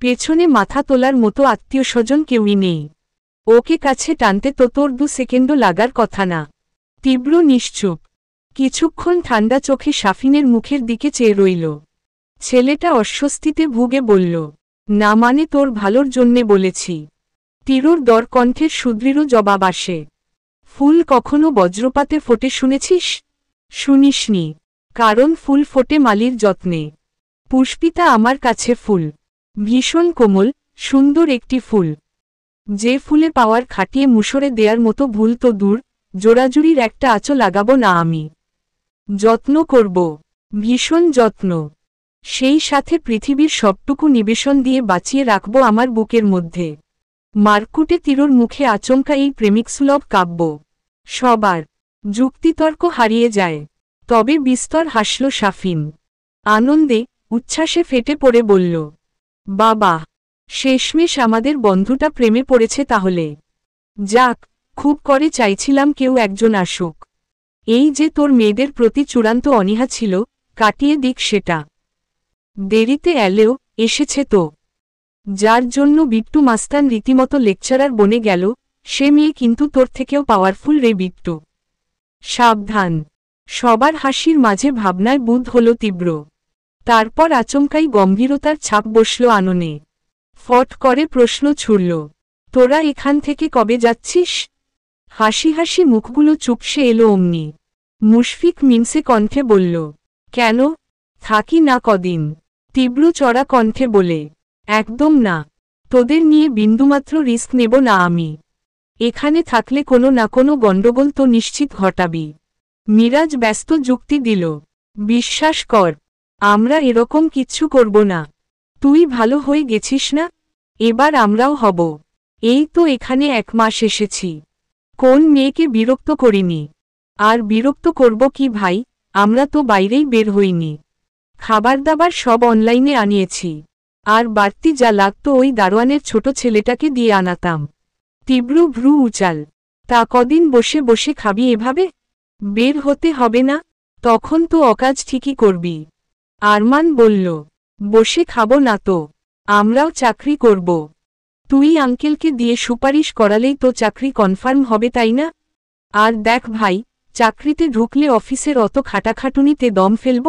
পেছনে মাথা তোলার মতো আত্মীয় স্বজন কেউই নেই। ওকে কাছে টানতে তো তোর 2 সেকেন্ডও লাগার কথা না। তীব্র নিশ্চুপ, কিছুক্ষণ ঠান্ডা চোখে শাফিনের মুখের দিকে চেয়ে রইল। ছেলেটা অস্বস্তিতে ভুগে বলল, না মানে তোর ভালোর জন্যে বলেছি। তীরর দর কণ্ঠের সুদৃঢ় জবাব আসে, ফুল কখনো বজ্রপাতে ফোটে শুনেছিস? শুনিসনি, কারণ ফুল ফোটে মালির যত্নে। পুষ্পিতা আমার কাছে ফুল, ভীষণ কোমল, সুন্দর একটি ফুল। যে ফুলে পাওয়ার খাটিয়ে মুসরে দেয়ার মতো ভুল তো দূর, জোড়াজুড়ির একটা আঁচো লাগাবো না আমি। যত্ন করব, ভীষণ যত্ন। সেই সাথে পৃথিবীর সবটুকু নিবেশন দিয়ে বাঁচিয়ে রাখব আমার বুকের মধ্যে। মারকুটে তীরর মুখে আচমকা এই প্রেমিকসুলভ কাব্য। সবার যুক্তিতর্ক হারিয়ে যায়। তবে বিস্তর হাসল শাফিন। আনন্দে, উচ্ছ্বাসে ফেটে পড়ে বলল, বাবা, শেষমেশ আমাদের বন্ধুটা প্রেমে পড়েছে তাহলে। যাক, খুব করে চাইছিলাম কেউ একজন আসুক। এই যে তোর মেয়েদের প্রতি চূড়ান্ত অনীহা ছিল, কাটিয়ে দিক সেটা। দেরিতে এলেও এসেছে তো। যার জন্য বিট্টু মাস্তান রীতিমতো লেকচারার বনে গেল, সে মেয়ে কিন্তু তোর থেকেও পাওয়ারফুল রে বিট্টু। সাবধান। সবার হাসির মাঝে ভাবনায় বুধ হল তীব্র। তারপর আচমকাই গম্ভীরতার ছাপ বসল আননে। ফট করে প্রশ্ন ছুড়ল, তোরা এখান থেকে কবে যাচ্ছিস? হাসি হাসি মুখগুলো চুপসে এলো অমনি। মুশফিক মিনসে কণ্ঠে বলল, কেন, থাকি না কদিন? তীব্র চড়া কণ্ঠে বলে, একদম না, তোদের নিয়ে বিন্দুমাত্র রিস্ক নেব না আমি। এখানে থাকলে কোনো না কোনো গণ্ডগোল তো নিশ্চিত ঘটাবি। মিরাজ ব্যস্ত যুক্তি দিল, বিশ্বাস কর, আমরা এরকম কিচ্ছু করব না। তুই ভালো হয়ে গেছিস না, এবার আমরাও হব। এই তো এখানে 1 মাস এসেছি, কোন মেয়েকে বিরক্ত করিনি। আর বিরক্ত করব কি ভাই, আমরা তো বাইরেই বের হইনি। খাবার দাবার সব অনলাইনে আনিয়েছি। আর বাড়তি যা লাগতো ওই দারোয়ানের ছোট ছেলেটাকে দিয়ে আনাতাম। তীব্র ভ্রু উচাল, তা কদিন বসে বসে খাবি এভাবে? বের হতে হবে না, তখন তো অকাজ ঠিকই করবি। আরমান বলল, বসে খাবো না তো, আমরাও চাকরি করব। তুই আঙ্কেলকে দিয়ে সুপারিশ করালেই তো চাকরি কনফার্ম হবে তাই না? আর দেখ ভাই, চাকরিতে ঢুকলে অফিসের অত খাটাখাটুনিতে দম ফেলব?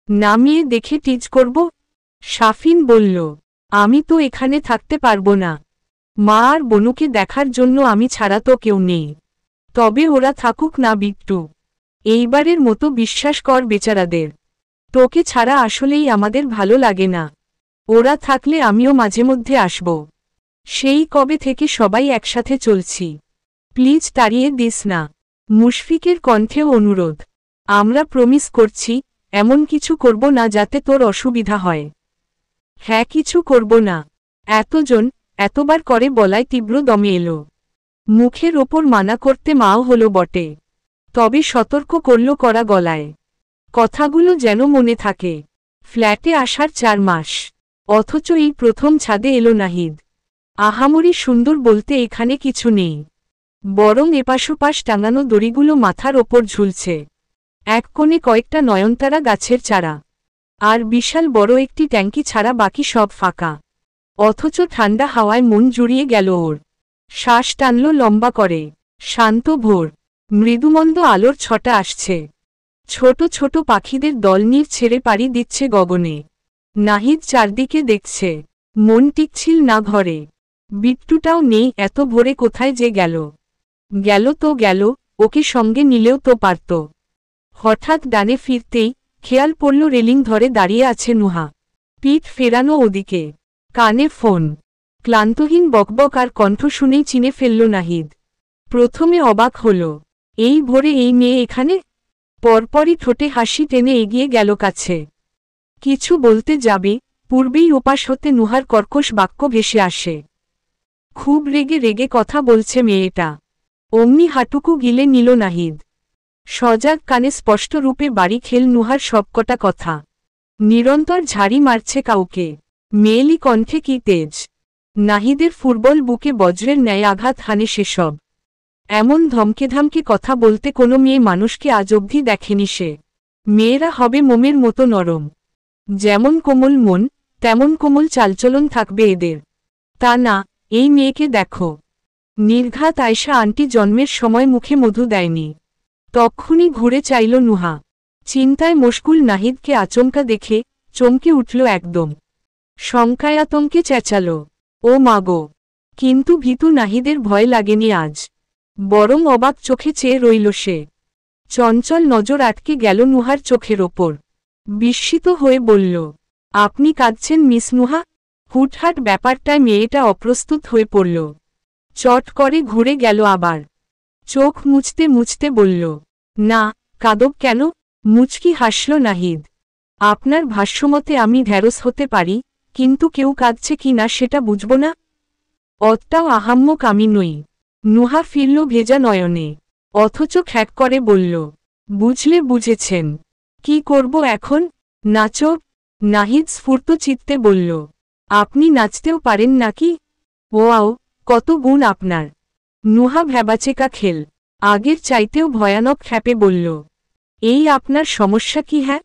নামিয়ে দেখে টিজ করব? শাফিন বলল, আমি তো এখানে থাকতে পারবো না। মা আর বনুকে দেখার জন্য আমি ছাড়া তো কেউ নেই। তবে ওরা থাকুক না বিট্টু, এইবারের মতো বিশ্বাস কর বেচারাদের। তোকে ছাড়া আসলেই আমাদের ভালো লাগে না। ওরা থাকলে আমিও মাঝে মধ্যে আসব। সেই কবে থেকে সবাই একসাথে চলছি, প্লিজ তাড়িয়ে দিস না। মুশফিকের কণ্ঠেও অনুরোধ, আমরা প্রমিস করছি, এমন কিছু করব না যাতে তোর অসুবিধা হয়। হ্যাঁ, কিছু করব না। এতজন এতবার করে বলায় তীব্র দমে এলো। মুখের ওপর মানা করতে মাও হলো বটে, তবে সতর্ক করল কড়া গলায়, কথাগুলো যেন মনে থাকে। ফ্ল্যাটে আসার 4 মাস, অথচ এই প্রথম ছাদে এলো নাহিদ। আহামরি সুন্দর বলতে এখানে কিছু নেই, বরং এপাশোপাশ টাঙানো দড়িগুলো মাথার ওপর ঝুলছে। এক কোণে কয়েকটা নয়নতারা গাছের চারা, আর বিশাল বড় একটি ট্যাঙ্কি ছাড়া বাকি সব ফাঁকা। অথচ ঠান্ডা হাওয়ায় মন জুড়িয়ে গেল ওর। শ্বাস টানল লম্বা করে। শান্ত ভোর, মৃদুমন্দ আলোর ছটা আসছে। ছোট ছোট পাখিদের দল নীড় ছেড়ে পাড়ি দিচ্ছে গগনে। নাহিদ চারদিকে দেখছে, মন টিকছিল না ঘরে। বিট্টুটাও নেই, এত ভোরে কোথায় যে গেল। গেল তো গেল, ওকে সঙ্গে নিলেও তো পারত। হঠাৎ ডানে ফিরতেই খেয়াল পড়ল রেলিং ধরে দাঁড়িয়ে আছে নুহা, পিঠ ফেরানো ওদিকে, কানে ফোন। ক্লান্তহীন বকবক আর কণ্ঠ শুনেই চিনে ফেলল নাহিদ। প্রথমে অবাক হল, এই ভোরে এই মেয়ে এখানে। পরপরই ঠোঁটে হাসি টেনে এগিয়ে গেল কাছে। কিছু বলতে যাবে, পূর্বেই ওপাশ হতে নুহার কর্কশ বাক্য ভেসে আসে। খুব রেগে রেগে কথা বলছে মেয়েটা। অমনি হাঁটুকু গিলে নিল নাহিদ। সজাগ কানে স্পষ্ট রূপে বাড়ি খেল নুহার সবকটা কথা। নিরন্তর ঝাড়ি মারছে কাউকে। মেয়েলি কণ্ঠে কি তেজ! নাহিদের ফুটবল বুকে বজ্রের ন্যায় আঘাত হানে সেসব। এমন ধমকে ধামকে কথা বলতে কোনো মেয়ে মানুষকে আজ অবধি দেখেনি সে। মেয়েরা হবে মোমের মতো নরম। যেমন কোমল মন তেমন কোমল চালচলন থাকবে এদের। তা না, এই মেয়েকে দেখো। নির্ঘাত আয়শা আন্টি জন্মের সময় মুখে মধু দেয়নি। তক্ষুনি ঘুরে চাইল নুহা। চিন্তায় মশগুল নাহিদকে আচমকা দেখে চমকে উঠল একদম। শঙ্কায় আতঙ্কে চেঁচাল, ও মাগো! কিন্তু ভীতু নাহিদের ভয় লাগেনি আজ। বরং অবাক চোখে চেয়ে রইল সে। চঞ্চল নজর আটকে গেল নুহার চোখের ওপর। বিস্মিত হয়ে বলল, আপনি কাঁদছেন মিস নুহা? হুটহাট ব্যাপারটায় মেয়েটা অপ্রস্তুত হয়ে পড়ল। চট করে ঘুরে গেল আবার। চোখ মুছতে মুছতে বলল, না, কাঁদব কেন? মুচকি হাসল নাহিদ। আপনার ভাষ্যমতে আমি ঢ্যাঁড়স হতে পারি, কিন্তু কেউ কাঁদছে কি না সেটা বুঝব না? অতটাও আহাম্মক আমি নই। নুহা ফিরল ভেজা নয়নে। অথচ খ্যাক করে বলল, বুঝলে বুঝেছেন। কি করব এখন? নাচো। নাহিদ স্ফূর্ত চিত্তে বলল, আপনি নাচতেও পারেন নাকি? ওয়াও, কত গুণ আপনার! নুহা ভ্যাবাচেকা খেল। আগের চাইতেও ভয়ানক খ্যাপে বলল, এই আপনার সমস্যা কি? হ্যাঁ,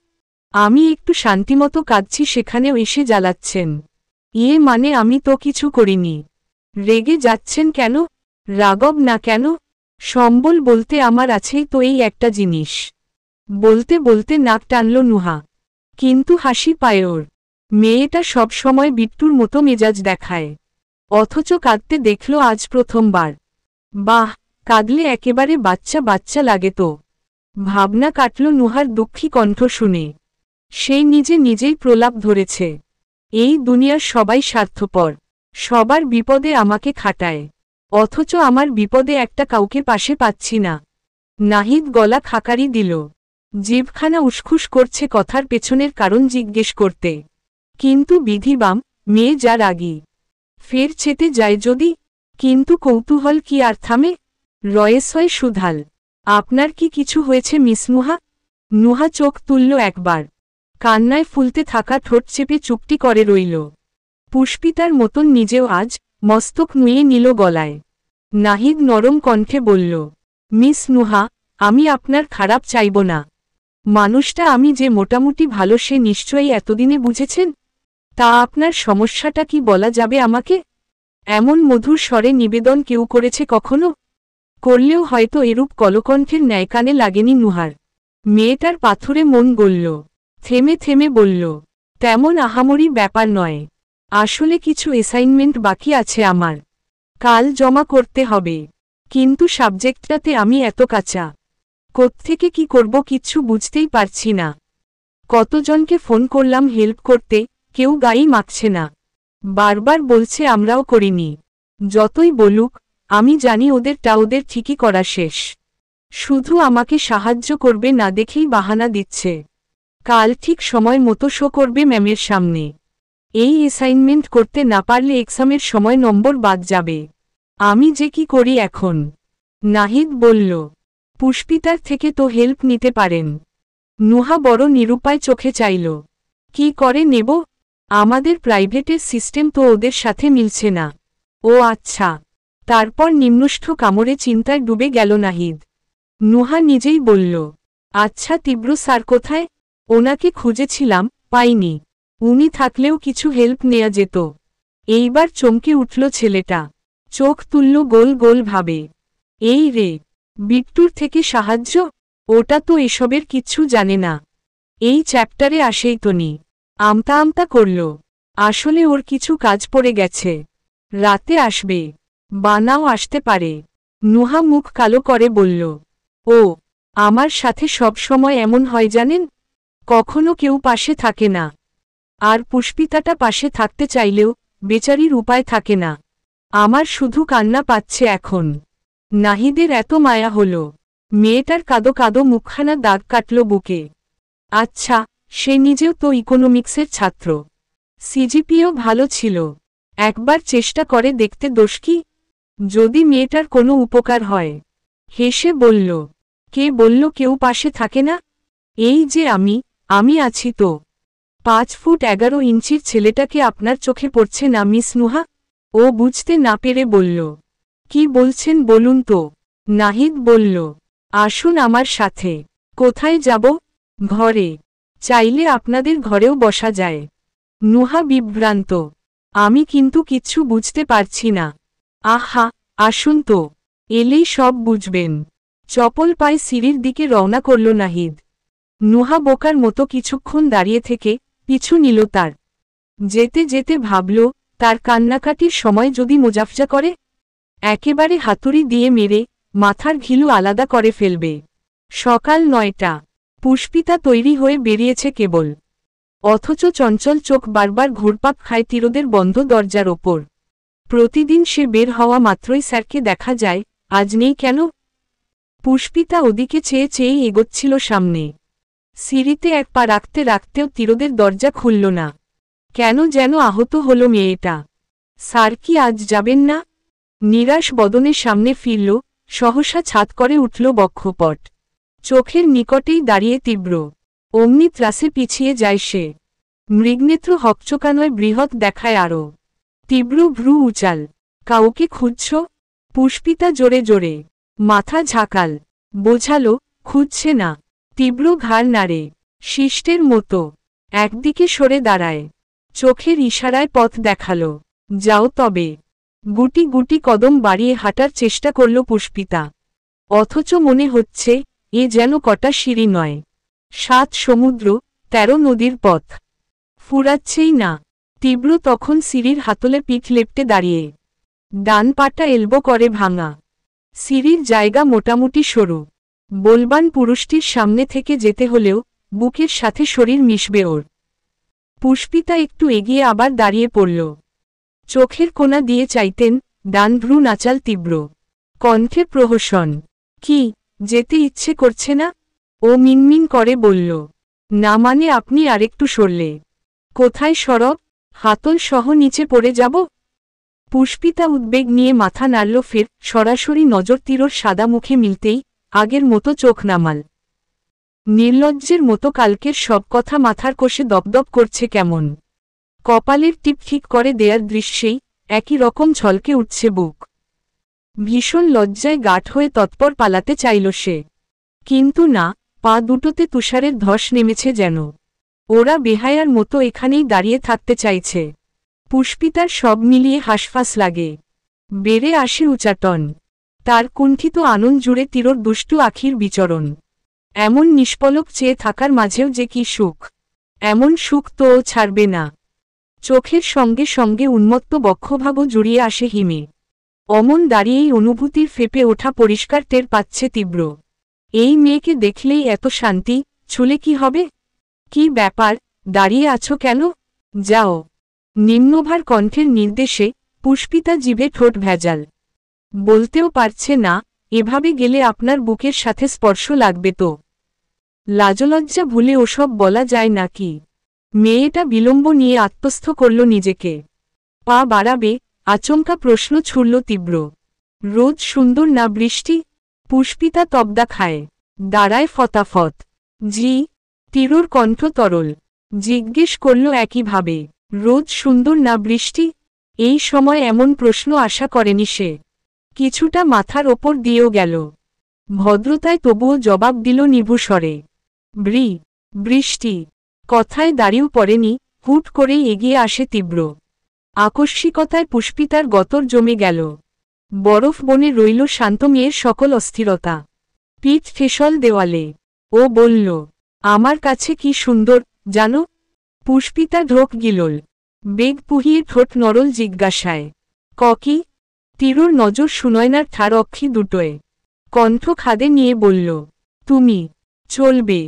আমি একটু শান্তিমতো কাঁদছি সেখানেও এসে জ্বালাচ্ছেন। মানে আমি তো কিছু করিনি। রেগে যাচ্ছেন কেন? রাগব না কেন? সম্বল বলতে আমার আছেই তো এই একটা জিনিস। বলতে বলতে নাক টানল নুহা। কিন্তু হাসি পায় ওর। মেয়েটা সব সময় বিট্টুর মতো মেজাজ দেখায়, অথচ কাঁদতে দেখল আজ প্রথমবার। বাহ, কাঁদলে একেবারে বাচ্চা বাচ্চা লাগে তো। ভাবনা কাটল নুহার দুঃখী কণ্ঠ শুনে। সেই নিজে নিজেই প্রলাপ ধরেছে, এই দুনিয়ার সবাই স্বার্থপর, সবার বিপদে আমাকে খাটায়, অথচ আমার বিপদে একটা কাউকে পাশে পাচ্ছি না। নাহিদ গলা খাকারি দিল। জিভখানা উসখুস করছে কথার পেছনের কারণ জিজ্ঞেস করতে। কিন্তু বিধিবাম, মেয়ে যা রাগী। ফের ছেতে যায় যদি। কিন্তু কৌতূহল কি আর থামে? রয়েসয় সুধাল, আপনার কি কিছু হয়েছে মিস নুহা? নুহা চোখ তুলল একবার। কান্নায় ফুলতে থাকা ঠোঁট চেপে চুপটি করে রইল। পুষ্পিতার মতন নিজেও আজ মস্তক নুয়ে নিল গলায়। নাহিদ নরম কণ্ঠে বলল, মিস নুহা, আমি আপনার খারাপ চাইব না। মানুষটা আমি যে মোটামুটি ভালো সে নিশ্চয়ই এতদিনে বুঝেছেন। তা আপনার সমস্যাটা কি বলা যাবে আমাকে? এমন মধুর স্বরে নিবেদন কেউ করেছে কখনো? করলেও হয়তো এরূপ কলকণ্ঠের ন্যায় কানে লাগেনি নুহার। মেয়েটার পাথরে মন গলল। থেমে থেমে বলল, তেমন আহামরি ব্যাপার নয়। আসলে কিছু অ্যাসাইনমেন্ট বাকি আছে আমার। কাল জমা করতে হবে। কিন্তু সাবজেক্টটাতে আমি এত কাঁচা। কোত্থেকে কি করব কিচ্ছু বুঝতেই পারছি না। কতজনকে ফোন করলাম হেল্প করতে, কেউ গায়ে মাখছে না। বারবার বলছে আমরাও করিনি। যতই বলুক, আমি জানি ওদেরটা ওদের ঠিকই করা শেষ। শুধু আমাকে সাহায্য করবে না দেখেই বাহানা দিচ্ছে। কাল ঠিক সময় মতো শো করবে ম্যামের সামনে। এই অ্যাসাইনমেন্ট করতে না পারলে এক্সামের সময় নম্বর বাদ যাবে। আমি যে কি করি এখন? নাহিদ বলল, পুষ্পিতার থেকে তো হেল্প নিতে পারেন। নুহা বড় নিরুপায় চোখে চাইল। কি করে নেব? আমাদের প্রাইভেটের সিস্টেম তো ওদের সাথে মিলছে না। ও আচ্ছা। তারপর নিম্নষ্ঠ কামড়ে চিন্তায় ডুবে গেল নাহিদ। নুহা নিজেই বলল, আচ্ছা তীব্র স্যার কোথায়? ওনাকে খুঁজেছিলাম, পাইনি। উনি থাকলেও কিছু হেল্প নেয়া যেত। এইবার চমকে উঠল ছেলেটা। চোখ তুলল গোল গোল ভাবে। এই রে, বিট্টুর থেকে সাহায্য? ওটা তো এসবের কিচ্ছু জানে না। এই চ্যাপ্টারে আসেই তো নি। আমতা আমতা করল। আসলে ওর কিছু কাজ পড়ে গেছে। রাতে আসবে। বানাও আসতে পারে। নুহা মুখ কালো করে বলল, ও, আমার সাথে সব সময় এমন হয় জানেন? কখনো কেউ পাশে থাকে না। আর পুষ্পিতাটা পাশে থাকতে চাইলেও বেচারির উপায় থাকে না। আমার শুধু কান্না পাচ্ছে এখন। নাহিদের এত মায়া হল। মেয়েটার কাদো কাদো মুখখানা দাগ কাটল বুকে। আচ্ছা, সে নিজেও তো ইকোনমিক্সের ছাত্র। সিজিপিও ভালো ছিল। একবার চেষ্টা করে দেখতে দোষ কি? যদি মেয়েটার কোনো উপকার হয়। হেসে বলল, কে বলল কেউ পাশে থাকে না? এই যে আমি আছি তো। 5 ফুট 11 ইঞ্চির ছেলেটাকে আপনার চোখে পড়ছে না মিস নুহা? ও বুঝতে না পেরে বলল, কি বলছেন বলুন তো? নাহিদ বলল, আসুন আমার সাথে। কোথায় যাব? ঘরে। চাইলে আপনাদের ঘরেও বসা যায়। নুহা বিভ্রান্ত, আমি কিন্তু কিচ্ছু বুঝতে পারছি না। আহা, আসুন তো, এলেই সব বুঝবেন। চপল পায়ে সিঁড়ির দিকে রওনা করল নাহিদ। নুহা বোকার মতো কিছুক্ষণ দাঁড়িয়ে থেকে পিছু নিল তার। যেতে যেতে ভাবল, তার কান্নাকাটির সময় যদি মোজাফজা করে, একেবারে হাতুড়ি দিয়ে মেরে মাথার ঘিলু আলাদা করে ফেলবে। সকাল 9টা। পুষ্পিতা তৈরি হয়ে বেরিয়েছে কেবল। অথচ চঞ্চল চোখ বারবার ঘুরপাক খায় তীরদের বন্ধ দরজার ওপর। প্রতিদিন সে বের হওয়া মাত্রই স্যারকে দেখা যায়, আজ নেই কেন? পুষ্পিতা ওদিকে চেয়ে চেয়ে এগোচ্ছিল সামনে। সিঁড়িতে এক পা রাখতে রাখতেও তীরদের দরজা খুলল না। কেন যেন আহত হলো মেয়েটা। স্যার কি আজ যাবেন না? নিরাশ বদনের সামনে ফিরল, সহসা ছাদ করে উঠল বক্ষপট। চোখের নিকটেই দাঁড়িয়ে তীব্র। অমনি ত্রাসে পিছিয়ে যায় সে। মৃগনেত্র হকচকানয় বৃহৎ দেখায় আরও। তীব্র ভ্রু উচাল। কাউকে খুঁজছ? পুষ্পিতা জোরে জোরে মাথা ঝাঁকাল। বোঝালো, খুঁজছে না। তীব্র ঘাড় নাড়ে, শিষ্টের মতো একদিকে সরে দাঁড়ায়। চোখের ইশারায় পথ দেখালো, যাও তবে। গুটি গুটি কদম বাড়িয়ে হাঁটার চেষ্টা করল পুষ্পিতা। অথচ মনে হচ্ছে, এ যেন কটা সিঁড়ি নয়, 7 সমুদ্র, 13 নদীর পথ। ফুরাচ্ছেই না। তীব্র তখন সিঁড়ির হাতলে পিঠ লেপটে দাঁড়িয়ে। ডান পাটা এলবো করে ভাঙা। সিঁড়ির জায়গা মোটামুটি সরু। বলবান পুরুষটির সামনে থেকে যেতে হলেও বুকের সাথে শরীর মিশবে ওর। পুষ্পিতা একটু এগিয়ে আবার দাঁড়িয়ে পড়ল। চোখের কোণা দিয়ে চাইতেন, ডান ভ্রু নাচাল তীব্র। কণ্ঠে প্রহসন। কি, যেতে ইচ্ছে করছে না? ও মিনমিন করে বলল, না মানে আপনি আরেকটু সরলে। কোথায় সরব? হাতল সহ নিচে পড়ে যাব? পুষ্পিতা উদ্বেগ নিয়ে মাথা নাড়ল, ফের সরাসরি নজর তীরর সাদা মুখে মিলতেই আগের মতো চোখ নামাল। নির্লজ্জের মতো কালকের সব কথা মাথার কোষে দপদপ করছে কেমন। কপালের টিপ ঠিক করে দেয়ার দৃশ্যেই একই রকম ঝলকে উঠছে বুক। ভীষণ লজ্জায় গাঢ় হয়ে তৎপর পালাতে চাইল সে। কিন্তু না, পা দুটোতে তুষারের ধস নেমেছে যেন। ওরা বেহায়ার মতো এখানেই দাঁড়িয়ে থাকতে চাইছে। পুষ্পিতার সব মিলিয়ে হাসফাস লাগে। বেড়ে আসে উচাটন। তার কুণ্ঠিত আনন্দ জুড়ে তীরর দুষ্টু আখির বিচরণ। এমন নিষ্পলক চেয়ে থাকার মাঝেও যে কি সুখ। এমন সুখ তো ও ছাড়বে না। চোখের সঙ্গে সঙ্গে উন্মত্ত বক্ষভাগও জুড়িয়ে আসে হিমে। অমন দাঁড়িয়েই অনুভূতির ফেপে ওঠা পরিষ্কার টের পাচ্ছে তীব্র। এই মেয়েকে দেখলেই এত শান্তি, ছুলে কি হবে? কি ব্যাপার, দাঁড়িয়ে আছো কেন? যাও। নিম্নভার কণ্ঠের নির্দেশে পুষ্পিতা জিভে ঠোঁট ভেজাল। বলতেও পারছে না, এভাবে গেলে আপনার বুকের সাথে স্পর্শ লাগবে তো। লাজলজ্জা ভুলে ওসব বলা যায় নাকি? মেয়েটা বিলম্ব নিয়ে আত্মস্থ করল নিজেকে। পা বাড়াবে, আচমকা প্রশ্ন ছুড়ল তীব্র। রোদ সুন্দর না বৃষ্টি? পুষ্পিতা তবদা খায়, দাঁড়ায় ফতাফত। জি। তীরর কণ্ঠ তরল। জিজ্ঞেস করল একইভাবে, রোদ সুন্দর না বৃষ্টি? এই সময় এমন প্রশ্ন আশা করেনি সে। কিছুটা মাথার ওপর দিয়েও গেল। ভদ্রতায় তবুও জবাব দিল নিভু স্বরে, বৃষ্টি। কথায় দাঁড়িয়েও পড়েনি, হুট করেই এগিয়ে আসে তীব্র। আকস্মিকতায় পুষ্পিতার গতর জমে গেল। বরফ বনে রইল শান্ত মেয়ের সকল অস্থিরতা। পিঠ ঠেসল দেওয়ালে। ও বলল, আমার কাছে কি সুন্দর জানো? পুষ্পিতা ঢোক গিলল। বেগ পুহিয়ে ঠোঁট নরল জিজ্ঞাসায়, কি? তীরর নজর সুনয়নার ঠার অক্ষি দুটোয়। কণ্ঠ খাদে নিয়ে বলল, তুমি চলবে।